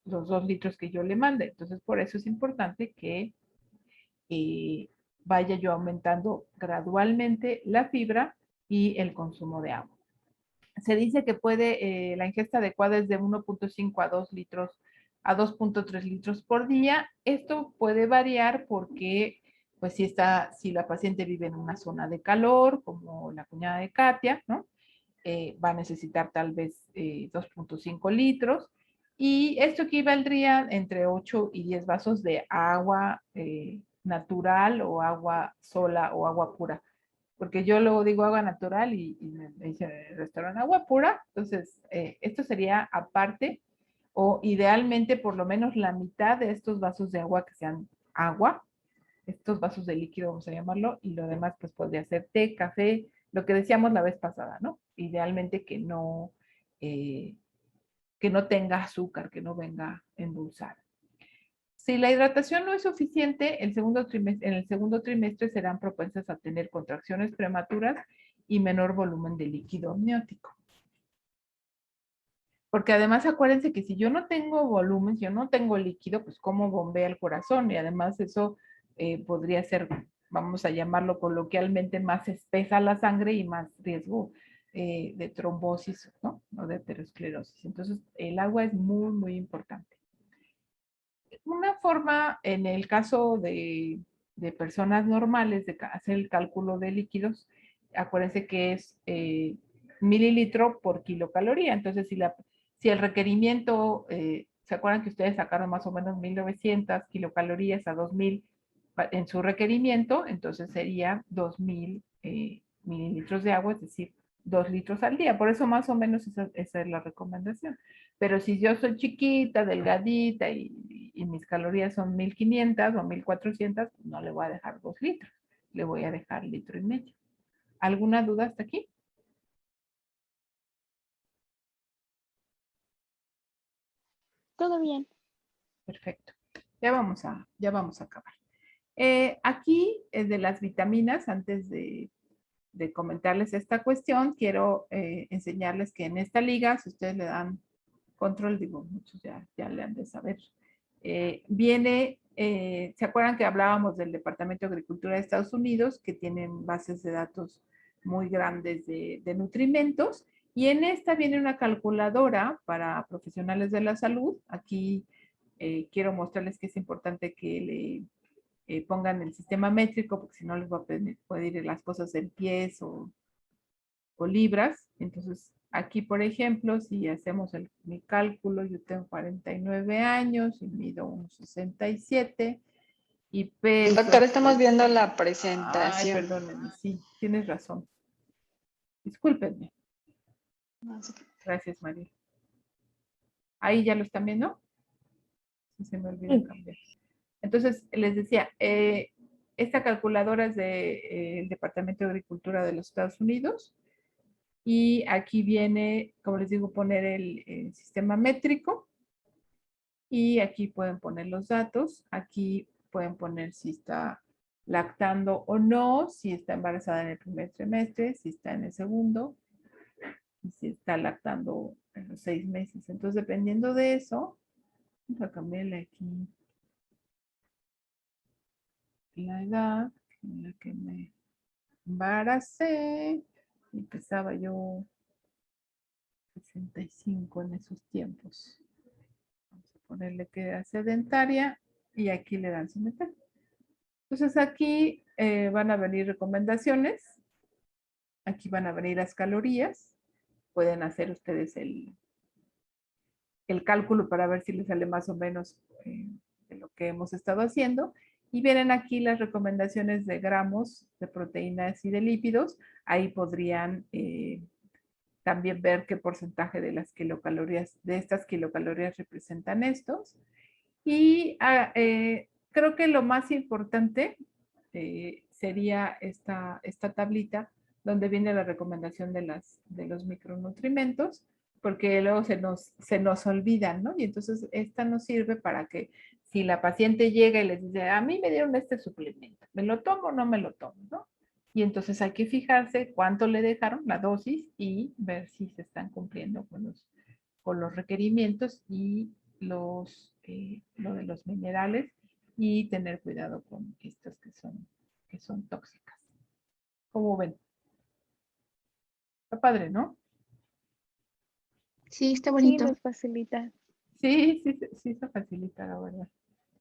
los 2 litros que yo le mande. Entonces, por eso es importante que eh, vaya yo aumentando gradualmente la fibra y el consumo de agua. Se dice que la ingesta adecuada es de 1.5 a 2 litros a 2.3 litros por día. Esto puede variar porque, pues, si la paciente vive en una zona de calor, como la cuñada de Katia, ¿no? Va a necesitar tal vez 2.5 litros. Y esto equivaldría entre 8 y 10 vasos de agua natural o agua sola o agua pura, porque yo luego digo agua natural y me dice el restaurante agua pura. Entonces, esto sería aparte o idealmente por lo menos la mitad de estos vasos de agua que sean agua, estos vasos de líquido vamos a llamarlo, y lo demás pues podría ser té, café, lo que decíamos la vez pasada, ¿no? Idealmente eh, que no tenga azúcar, que no venga endulzada. Si la hidratación no es suficiente, en el segundo trimestre serán propensas a tener contracciones prematuras y menor volumen de líquido amniótico. Porque además acuérdense que si yo no tengo volumen, si yo no tengo líquido, pues cómo bombea el corazón, y además eso podría ser, vamos a llamarlo coloquialmente, más espesa la sangre y más riesgo de trombosis, ¿no? O de aterosclerosis. Entonces el agua es muy, muy importante. Una forma, en el caso de personas normales, de hacer el cálculo de líquidos, acuérdense que es mililitro por kilocaloría. Entonces, si el requerimiento, ¿se acuerdan que ustedes sacaron más o menos 1900 kilocalorías a 2000 en su requerimiento? Entonces sería 2000 mililitros de agua, es decir, 2 litros al día. Por eso más o menos esa es la recomendación. Pero si yo soy chiquita, delgadita y mis calorías son 1500 o 1400, no le voy a dejar 2 litros, le voy a dejar 1,5 litros. ¿Alguna duda hasta aquí? Todo bien. Perfecto. Ya vamos a acabar. Aquí, de las vitaminas, antes de comentarles esta cuestión, quiero enseñarles que en esta liga, si ustedes le dan control, digo, muchos ya le han de saber, viene, ¿se acuerdan que hablábamos del Departamento de Agricultura de Estados Unidos, que tienen bases de datos muy grandes de nutrimentos? Y en esta viene una calculadora para profesionales de la salud. Aquí quiero mostrarles que es importante que le pongan el sistema métrico, porque si no les va a pedir las cosas en pies o libras. Entonces, aquí, por ejemplo, si hacemos mi cálculo, yo tengo 49 años y mido 1,67 y peso. Doctor, estamos viendo la Ay, presentación. perdónenme, sí, tienes razón. Discúlpenme. No sé. Gracias, María. Ahí ya lo están viendo. Si se me olvida cambiar. Entonces, les decía, esta calculadora es del Departamento de Agricultura de los Estados Unidos. Y aquí viene, como les digo, poner el sistema métrico. Y aquí pueden poner los datos. Aquí pueden poner si está lactando o no, si está embarazada en el primer trimestre, si está en el segundo, y si está lactando en los 6 meses. Entonces, dependiendo de eso, vamos a cambiarle aquí la edad en la que me embaracé. Y pesaba yo 65 en esos tiempos. Vamos a ponerle que era sedentaria y aquí le dan someter. Entonces aquí van a venir recomendaciones. Aquí van a venir las calorías. Pueden hacer ustedes el cálculo para ver si les sale más o menos de lo que hemos estado haciendo. Y vienen aquí las recomendaciones de gramos de proteínas y de lípidos. Ahí podrían también ver qué porcentaje de las kilocalorías, de estas kilocalorías representan estos. Y creo que lo más importante sería esta tablita donde viene la recomendación de los micronutrimentos, porque luego se nos olvidan, ¿no? Y entonces esta nos sirve para que si la paciente llega y les dice, a mí me dieron este suplemento, ¿me lo tomo o no me lo tomo, no? Y entonces hay que fijarse cuánto le dejaron, la dosis, y ver si se están cumpliendo con los requerimientos y lo de los minerales, y tener cuidado con estas que son tóxicas. ¿Cómo ven? Está padre, ¿no? Sí, está Sí, bonito. nos facilita. Sí, se facilita, la verdad.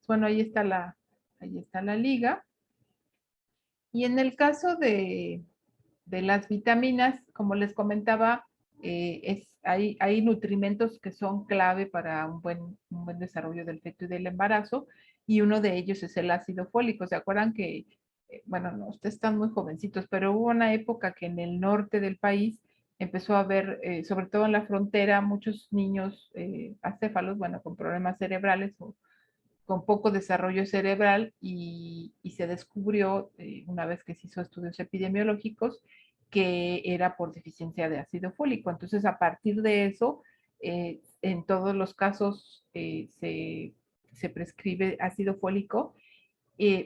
Bueno, ahí está la liga. Y en el caso de las vitaminas, como les comentaba, hay nutrimentos que son clave para un buen desarrollo del feto y del embarazo, y uno de ellos es el ácido fólico. ¿Se acuerdan que, bueno, no, ustedes están muy jovencitos, pero hubo una época que en el norte del país empezó a haber, sobre todo en la frontera, muchos niños acéfalos, bueno, con problemas cerebrales o con poco desarrollo cerebral, y se descubrió, una vez que se hizo estudios epidemiológicos, que era por deficiencia de ácido fólico. Entonces, a partir de eso, en todos los casos se prescribe ácido fólico,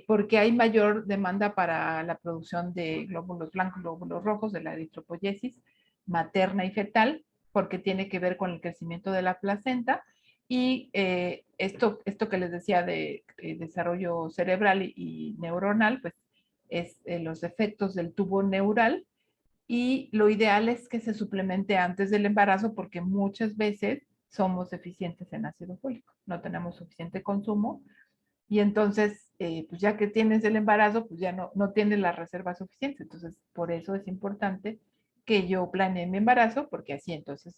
porque hay mayor demanda para la producción de glóbulos blancos, glóbulos rojos, de la eritropoyesis materna y fetal, porque tiene que ver con el crecimiento de la placenta. Y esto que les decía de desarrollo cerebral y neuronal, pues es los efectos del tubo neural. Y lo ideal es que se suplemente antes del embarazo, porque muchas veces somos deficientes en ácido fólico, no tenemos suficiente consumo, y entonces, pues ya que tienes el embarazo, pues ya no tienes la reserva suficiente. Entonces, por eso es importante que yo planee mi embarazo, porque así entonces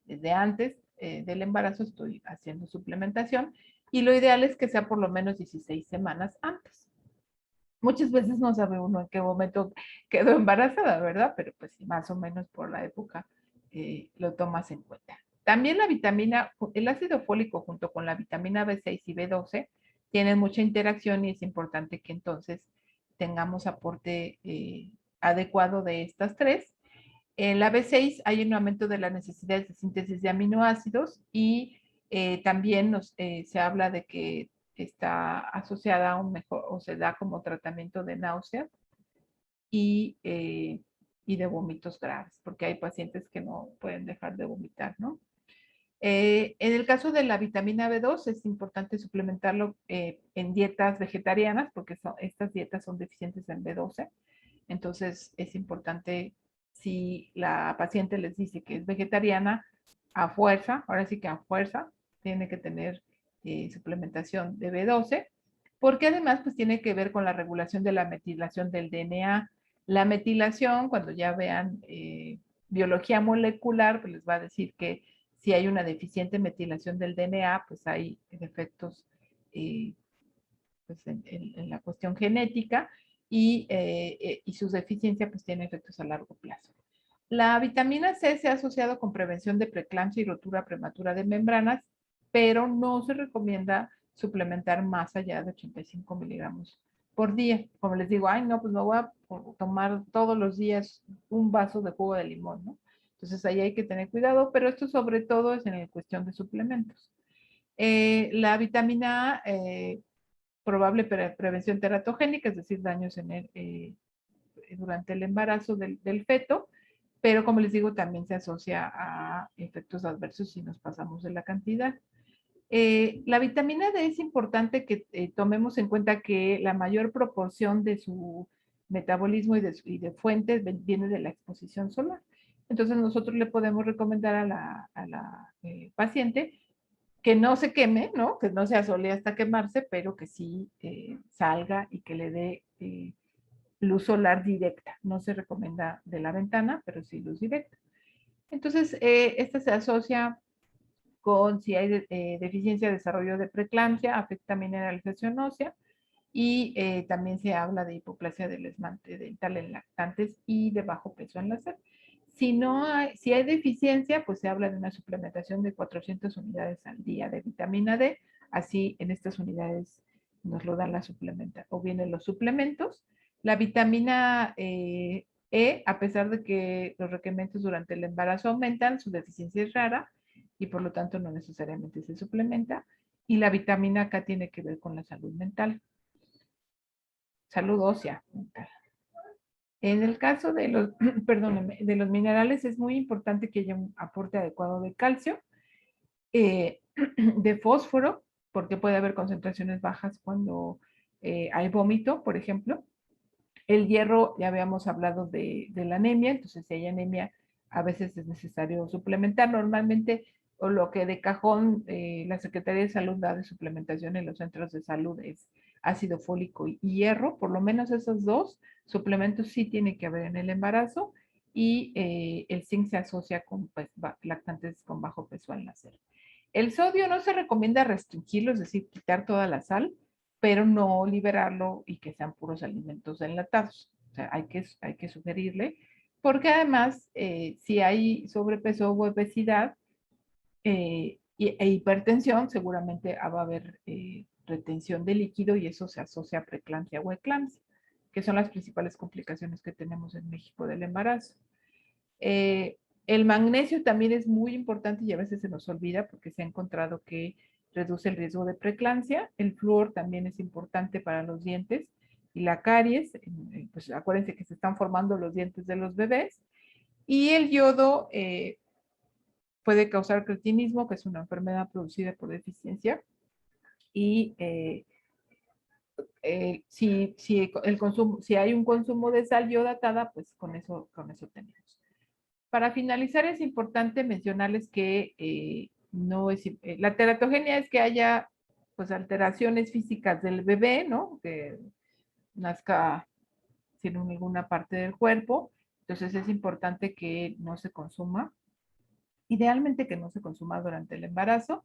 desde antes del embarazo estoy haciendo suplementación, y lo ideal es que sea por lo menos 16 semanas antes. Muchas veces no sabe uno en qué momento quedó embarazada, ¿verdad? Pero pues más o menos por la época lo tomas en cuenta. También el ácido fólico junto con la vitamina B6 y B12 tienen mucha interacción, y es importante que entonces tengamos aporte adecuado de estas tres. En la B6 hay un aumento de las necesidades de síntesis de aminoácidos, y también se habla de que está asociada a un mejor, o se da como tratamiento de náuseas y de vómitos graves, porque hay pacientes que no pueden dejar de vomitar, ¿no? En el caso de la vitamina B2 es importante suplementarlo en dietas vegetarianas, porque estas dietas son deficientes en B12. Entonces es importante, si la paciente les dice que es vegetariana, a fuerza, ahora sí que a fuerza, tiene que tener suplementación de B12, porque además pues tiene que ver con la regulación de la metilación del DNA. La metilación, cuando ya vean biología molecular, pues les va a decir que si hay una deficiente metilación del DNA, pues hay defectos pues en la cuestión genética y sus deficiencias pues tienen efectos a largo plazo. La vitamina C se ha asociado con prevención de preeclampsia y rotura prematura de membranas, pero no se recomienda suplementar más allá de 85 miligramos por día. Como les digo, ay, no, pues no voy a tomar todos los días un vaso de jugo de limón, ¿no? Entonces ahí hay que tener cuidado, pero esto sobre todo es en la cuestión de suplementos. La vitamina A, probable prevención teratogénica, es decir, daños durante el embarazo del feto, pero como les digo, también se asocia a efectos adversos si nos pasamos de la cantidad. La vitamina D es importante que tomemos en cuenta que la mayor proporción de su metabolismo y de fuentes viene de la exposición solar. Entonces nosotros le podemos recomendar a la paciente que no se queme, ¿no? Que no se asole hasta quemarse, pero que sí salga y que le dé luz solar directa. No se recomienda de la ventana, pero sí luz directa. Entonces, esta se asocia con si hay deficiencia de desarrollo de preeclampsia, afecta mineralización ósea y también se habla de hipoplasia del esmalte dental en lactantes y de bajo peso en la sed. Si hay deficiencia, pues se habla de una suplementación de 400 unidades al día de vitamina D. Así en estas unidades nos lo dan la suplementa o vienen los suplementos. La vitamina a pesar de que los requerimientos durante el embarazo aumentan, su deficiencia es rara y por lo tanto no necesariamente se suplementa. Y la vitamina K tiene que ver con la salud mental, salud ósea mental. En el caso de los, perdónenme, de los minerales es muy importante que haya un aporte adecuado de calcio, de fósforo, porque puede haber concentraciones bajas cuando hay vómito, por ejemplo. El hierro, ya habíamos hablado de la anemia, entonces si hay anemia, a veces es necesario suplementar. Normalmente, o lo que de cajón la Secretaría de Salud da de suplementación en los centros de salud es ácido fólico y hierro, por lo menos esos dos suplementos sí tiene que haber en el embarazo y el zinc se asocia con pues, lactantes con bajo peso al nacer. El sodio no se recomienda restringirlo, es decir, quitar toda la sal, pero no liberarlo y que sean puros alimentos enlatados. O sea, hay que sugerirle, porque además, si hay sobrepeso o obesidad e hipertensión, seguramente va a haber retención de líquido y eso se asocia a preeclampsia o eclampsia, que son las principales complicaciones que tenemos en México del embarazo. El magnesio también es muy importante y a veces se nos olvida porque se ha encontrado que reduce el riesgo de preeclampsia. El flúor también es importante para los dientes y la caries. Pues acuérdense que se están formando los dientes de los bebés. Y el yodo puede causar cretinismo, que es una enfermedad producida por deficiencia. Y si hay un consumo de sal yodatada, pues con eso tenemos. Para finalizar, es importante mencionarles que no es, la teratogenia es que haya pues alteraciones físicas del bebé, ¿no? Que nazca sin ninguna parte del cuerpo. Entonces es importante que no se consuma. Idealmente que no se consuma durante el embarazo.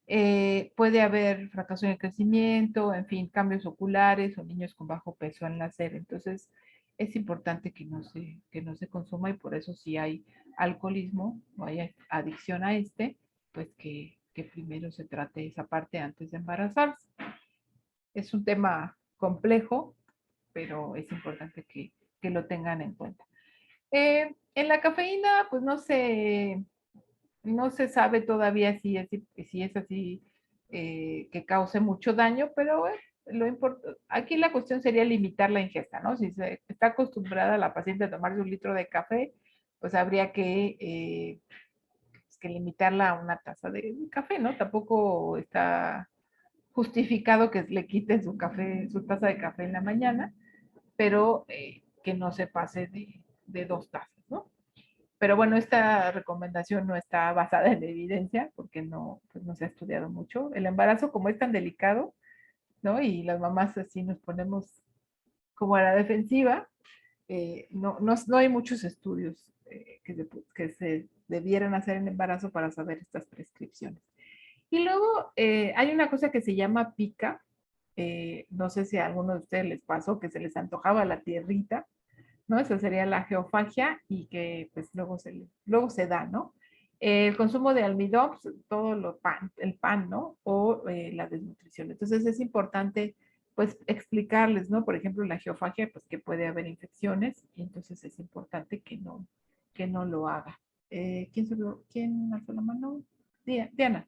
Puede haber fracaso en el crecimiento, en fin, cambios oculares o niños con bajo peso al nacer. Entonces, es importante que no se consuma y por eso si hay alcoholismo o hay adicción a pues que primero se trate esa parte antes de embarazarse. Es un tema complejo, pero es importante que lo tengan en cuenta. En la cafeína, pues no se sabe todavía si es así que cause mucho daño, pero aquí la cuestión sería limitar la ingesta, ¿no? Si se está acostumbrada la paciente a tomarse 1 litro de café, pues habría que limitarla a una taza de café, ¿no? Tampoco está justificado que le quiten su café, su taza de café en la mañana, pero que no se pase de 2 tazas, ¿no? Pero bueno, esta recomendación no está basada en evidencia porque no, pues no se ha estudiado mucho. El embarazo, como es tan delicado, ¿no? Y las mamás así nos ponemos como a la defensiva, no hay muchos estudios que se debieran hacer en embarazo para saber estas prescripciones. Y luego hay una cosa que se llama pica. No sé si a alguno de ustedes les pasó que se les antojaba la tierrita, ¿no? Esa sería la geofagia y que pues luego se da, ¿no? El consumo de almidón, pues, todo el pan, ¿no? O la desnutrición. Entonces es importante pues explicarles, ¿no? Por ejemplo, la geofagia, pues que puede haber infecciones y entonces es importante que no lo haga. ¿Quién alzó la mano? Diana.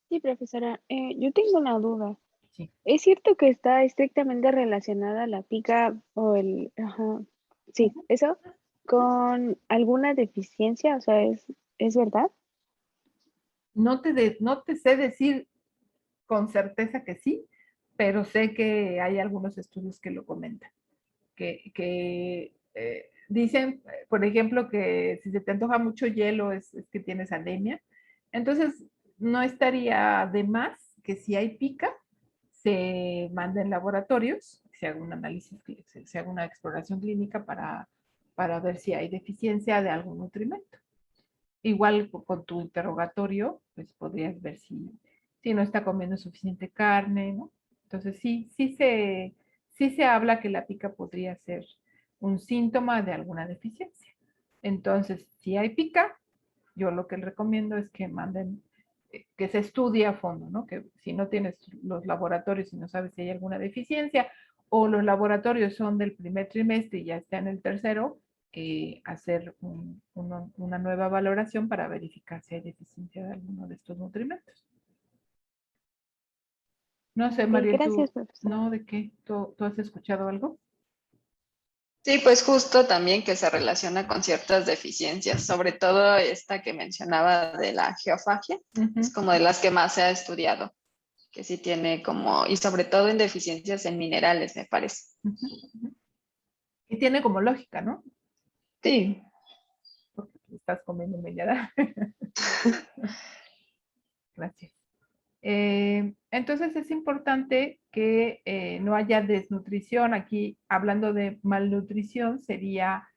Sí, profesora, yo tengo una duda. Sí. ¿Es cierto que está estrictamente relacionada la pica o sí, eso, con alguna deficiencia? O sea, ¿es verdad? No te sé decir con certeza que sí, pero sé que hay algunos estudios que lo comentan. Que dicen, por ejemplo, que si se te antoja mucho hielo es que tienes anemia. Entonces, no estaría de más que si hay pica, se manden laboratorios, se haga un análisis, se haga una exploración clínica para ver si hay deficiencia de algún nutrimento. Igual con tu interrogatorio, pues podrías ver si no está comiendo suficiente carne, ¿no? Entonces sí se habla que la pica podría ser un síntoma de alguna deficiencia. Entonces, si hay pica, yo lo que les recomiendo es que manden, que se estudie a fondo, ¿no? Que si no tienes los laboratorios y no sabes si hay alguna deficiencia, o los laboratorios son del primer trimestre y ya está en el tercero, hacer una nueva valoración para verificar si hay deficiencia de alguno de estos nutrimentos. No sé, Ok, Mariel, gracias, tú, profesora. ¿no? ¿De qué? ¿Tú has escuchado algo? Sí, pues justo también que se relaciona con ciertas deficiencias, sobre todo esta que mencionaba de la geofagia, es como de las que más se ha estudiado, que sí tiene como, y sobre todo en deficiencias en minerales, me parece. Y tiene como lógica, ¿no? Sí, Porque estás comiendo mineral. Gracias. Entonces es importante que no haya desnutrición. Aquí, hablando de malnutrición, sería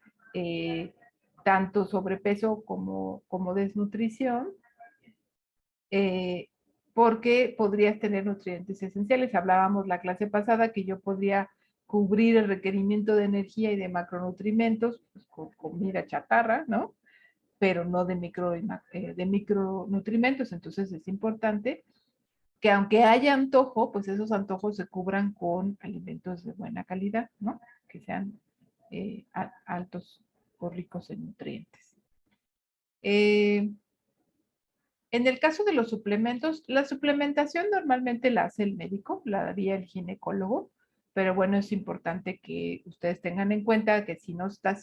tanto sobrepeso como desnutrición, porque podrías tener nutrientes esenciales. Hablábamos la clase pasada que yo podría cubrir el requerimiento de energía y de macronutrimentos pues, con comida chatarra, ¿no? Pero no de micronutrimentos. Entonces es importante que aunque haya antojo, pues esos antojos se cubran con alimentos de buena calidad, ¿no? Que sean altos o ricos en nutrientes. En el caso de los suplementos, la suplementación normalmente la hace el médico, la daría el ginecólogo, pero bueno, es importante que ustedes tengan en cuenta que si no está,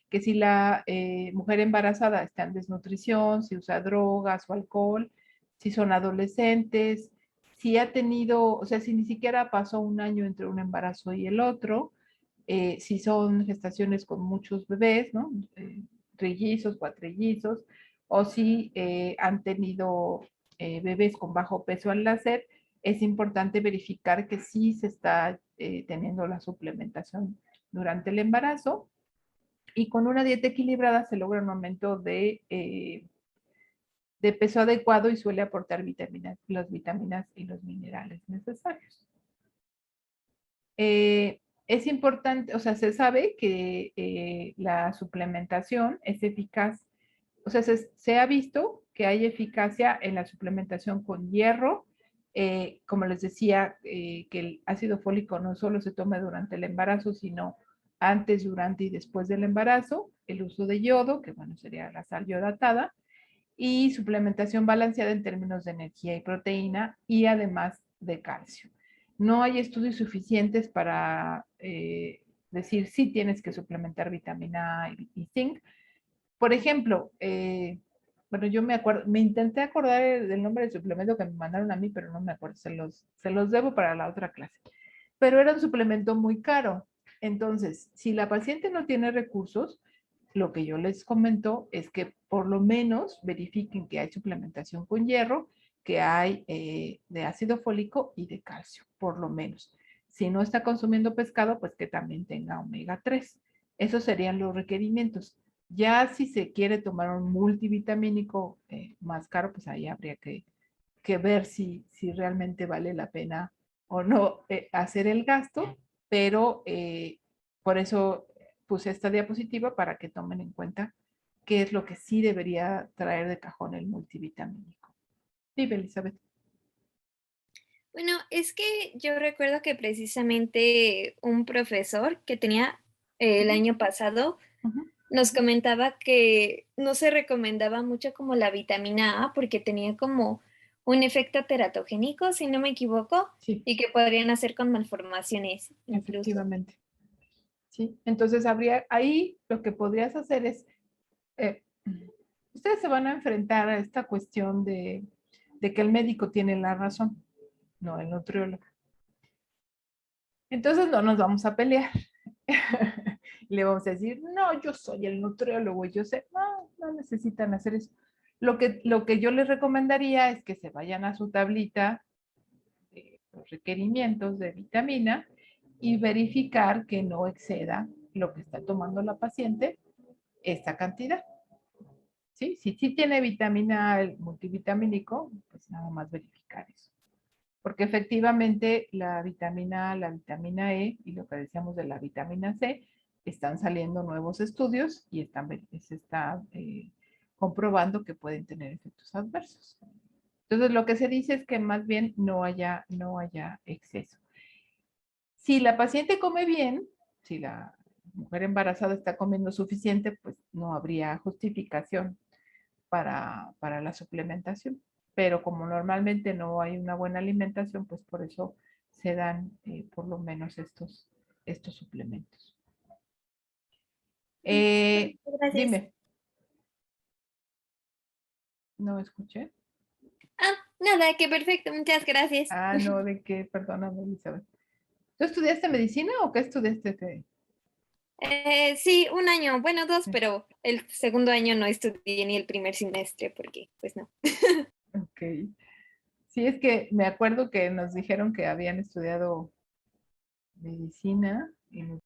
que si la mujer embarazada está en desnutrición, si usa drogas o alcohol, si son adolescentes, si ha tenido, o sea, si ni siquiera pasó un año entre un embarazo y el otro, si son gestaciones con muchos bebés, ¿no? Trillizos, cuatrillizos, o si han tenido bebés con bajo peso al nacer, es importante verificar que sí se está teniendo la suplementación durante el embarazo y con una dieta equilibrada se logra un aumento de peso adecuado y suele aportar las vitaminas y los minerales necesarios. Es importante, o sea, se sabe que la suplementación es eficaz, o sea, se ha visto que hay eficacia en la suplementación con hierro, como les decía, que el ácido fólico no solo se toma durante el embarazo, sino antes, durante y después del embarazo, el uso de yodo, que bueno, sería la sal yodatada, y suplementación balanceada en términos de energía y proteína y además de calcio. No hay estudios suficientes para decir si tienes que suplementar vitamina A y zinc. Por ejemplo, bueno, yo me acuerdo, me intenté acordar del nombre del suplemento que me mandaron a mí, pero no me acuerdo, se los debo para la otra clase. Pero era un suplemento muy caro. Entonces, si la paciente no tiene recursos, lo que yo les comento es que por lo menos verifiquen que hay suplementación con hierro, que hay de ácido fólico y de calcio, por lo menos. Si no está consumiendo pescado, pues que también tenga omega 3. Esos serían los requerimientos. Ya si se quiere tomar un multivitamínico más caro, pues ahí habría que ver si realmente vale la pena o no hacer el gasto, pero por eso puse esta diapositiva para que tomen en cuenta qué es lo que sí debería traer de cajón el multivitamínico. Dime, Elizabeth. Bueno, es que yo recuerdo que precisamente un profesor que tenía el año pasado nos comentaba que no se recomendaba mucho como la vitamina A porque tenía como un efecto teratogénico, si no me equivoco, Sí, y que podrían hacer con malformaciones incluso. efectivamente. Sí, entonces habría, ahí lo que podrías hacer es, ustedes se van a enfrentar a esta cuestión de que el médico tiene la razón, no el nutriólogo. Entonces no nos vamos a pelear. Le vamos a decir, no, yo soy el nutriólogo y yo sé, no necesitan hacer eso. Lo que yo les recomendaría es que se vayan a su tablita de los requerimientos de vitamina y verificar que no exceda lo que está tomando la paciente esta cantidad. ¿Sí? Si sí tiene vitamina multivitamínico, pues nada más verificar eso. Porque efectivamente la vitamina A, la vitamina E y lo que decíamos de la vitamina C, están saliendo nuevos estudios y se está comprobando que pueden tener efectos adversos. Entonces lo que se dice es que más bien no haya exceso. Si la paciente come bien, si la mujer embarazada está comiendo suficiente, pues no habría justificación para la suplementación. Pero como normalmente no hay una buena alimentación, pues por eso se dan por lo menos estos suplementos. Gracias. Dime. No escuché. Nada, que perfecto, muchas gracias. No, ¿de qué? Perdóname, Elizabeth. ¿Tú estudiaste medicina o qué estudiaste? Sí, un año, bueno, 2, pero el segundo año no estudié ni el primer semestre porque, pues no. Ok. Sí, es que me acuerdo que nos dijeron que habían estudiado medicina y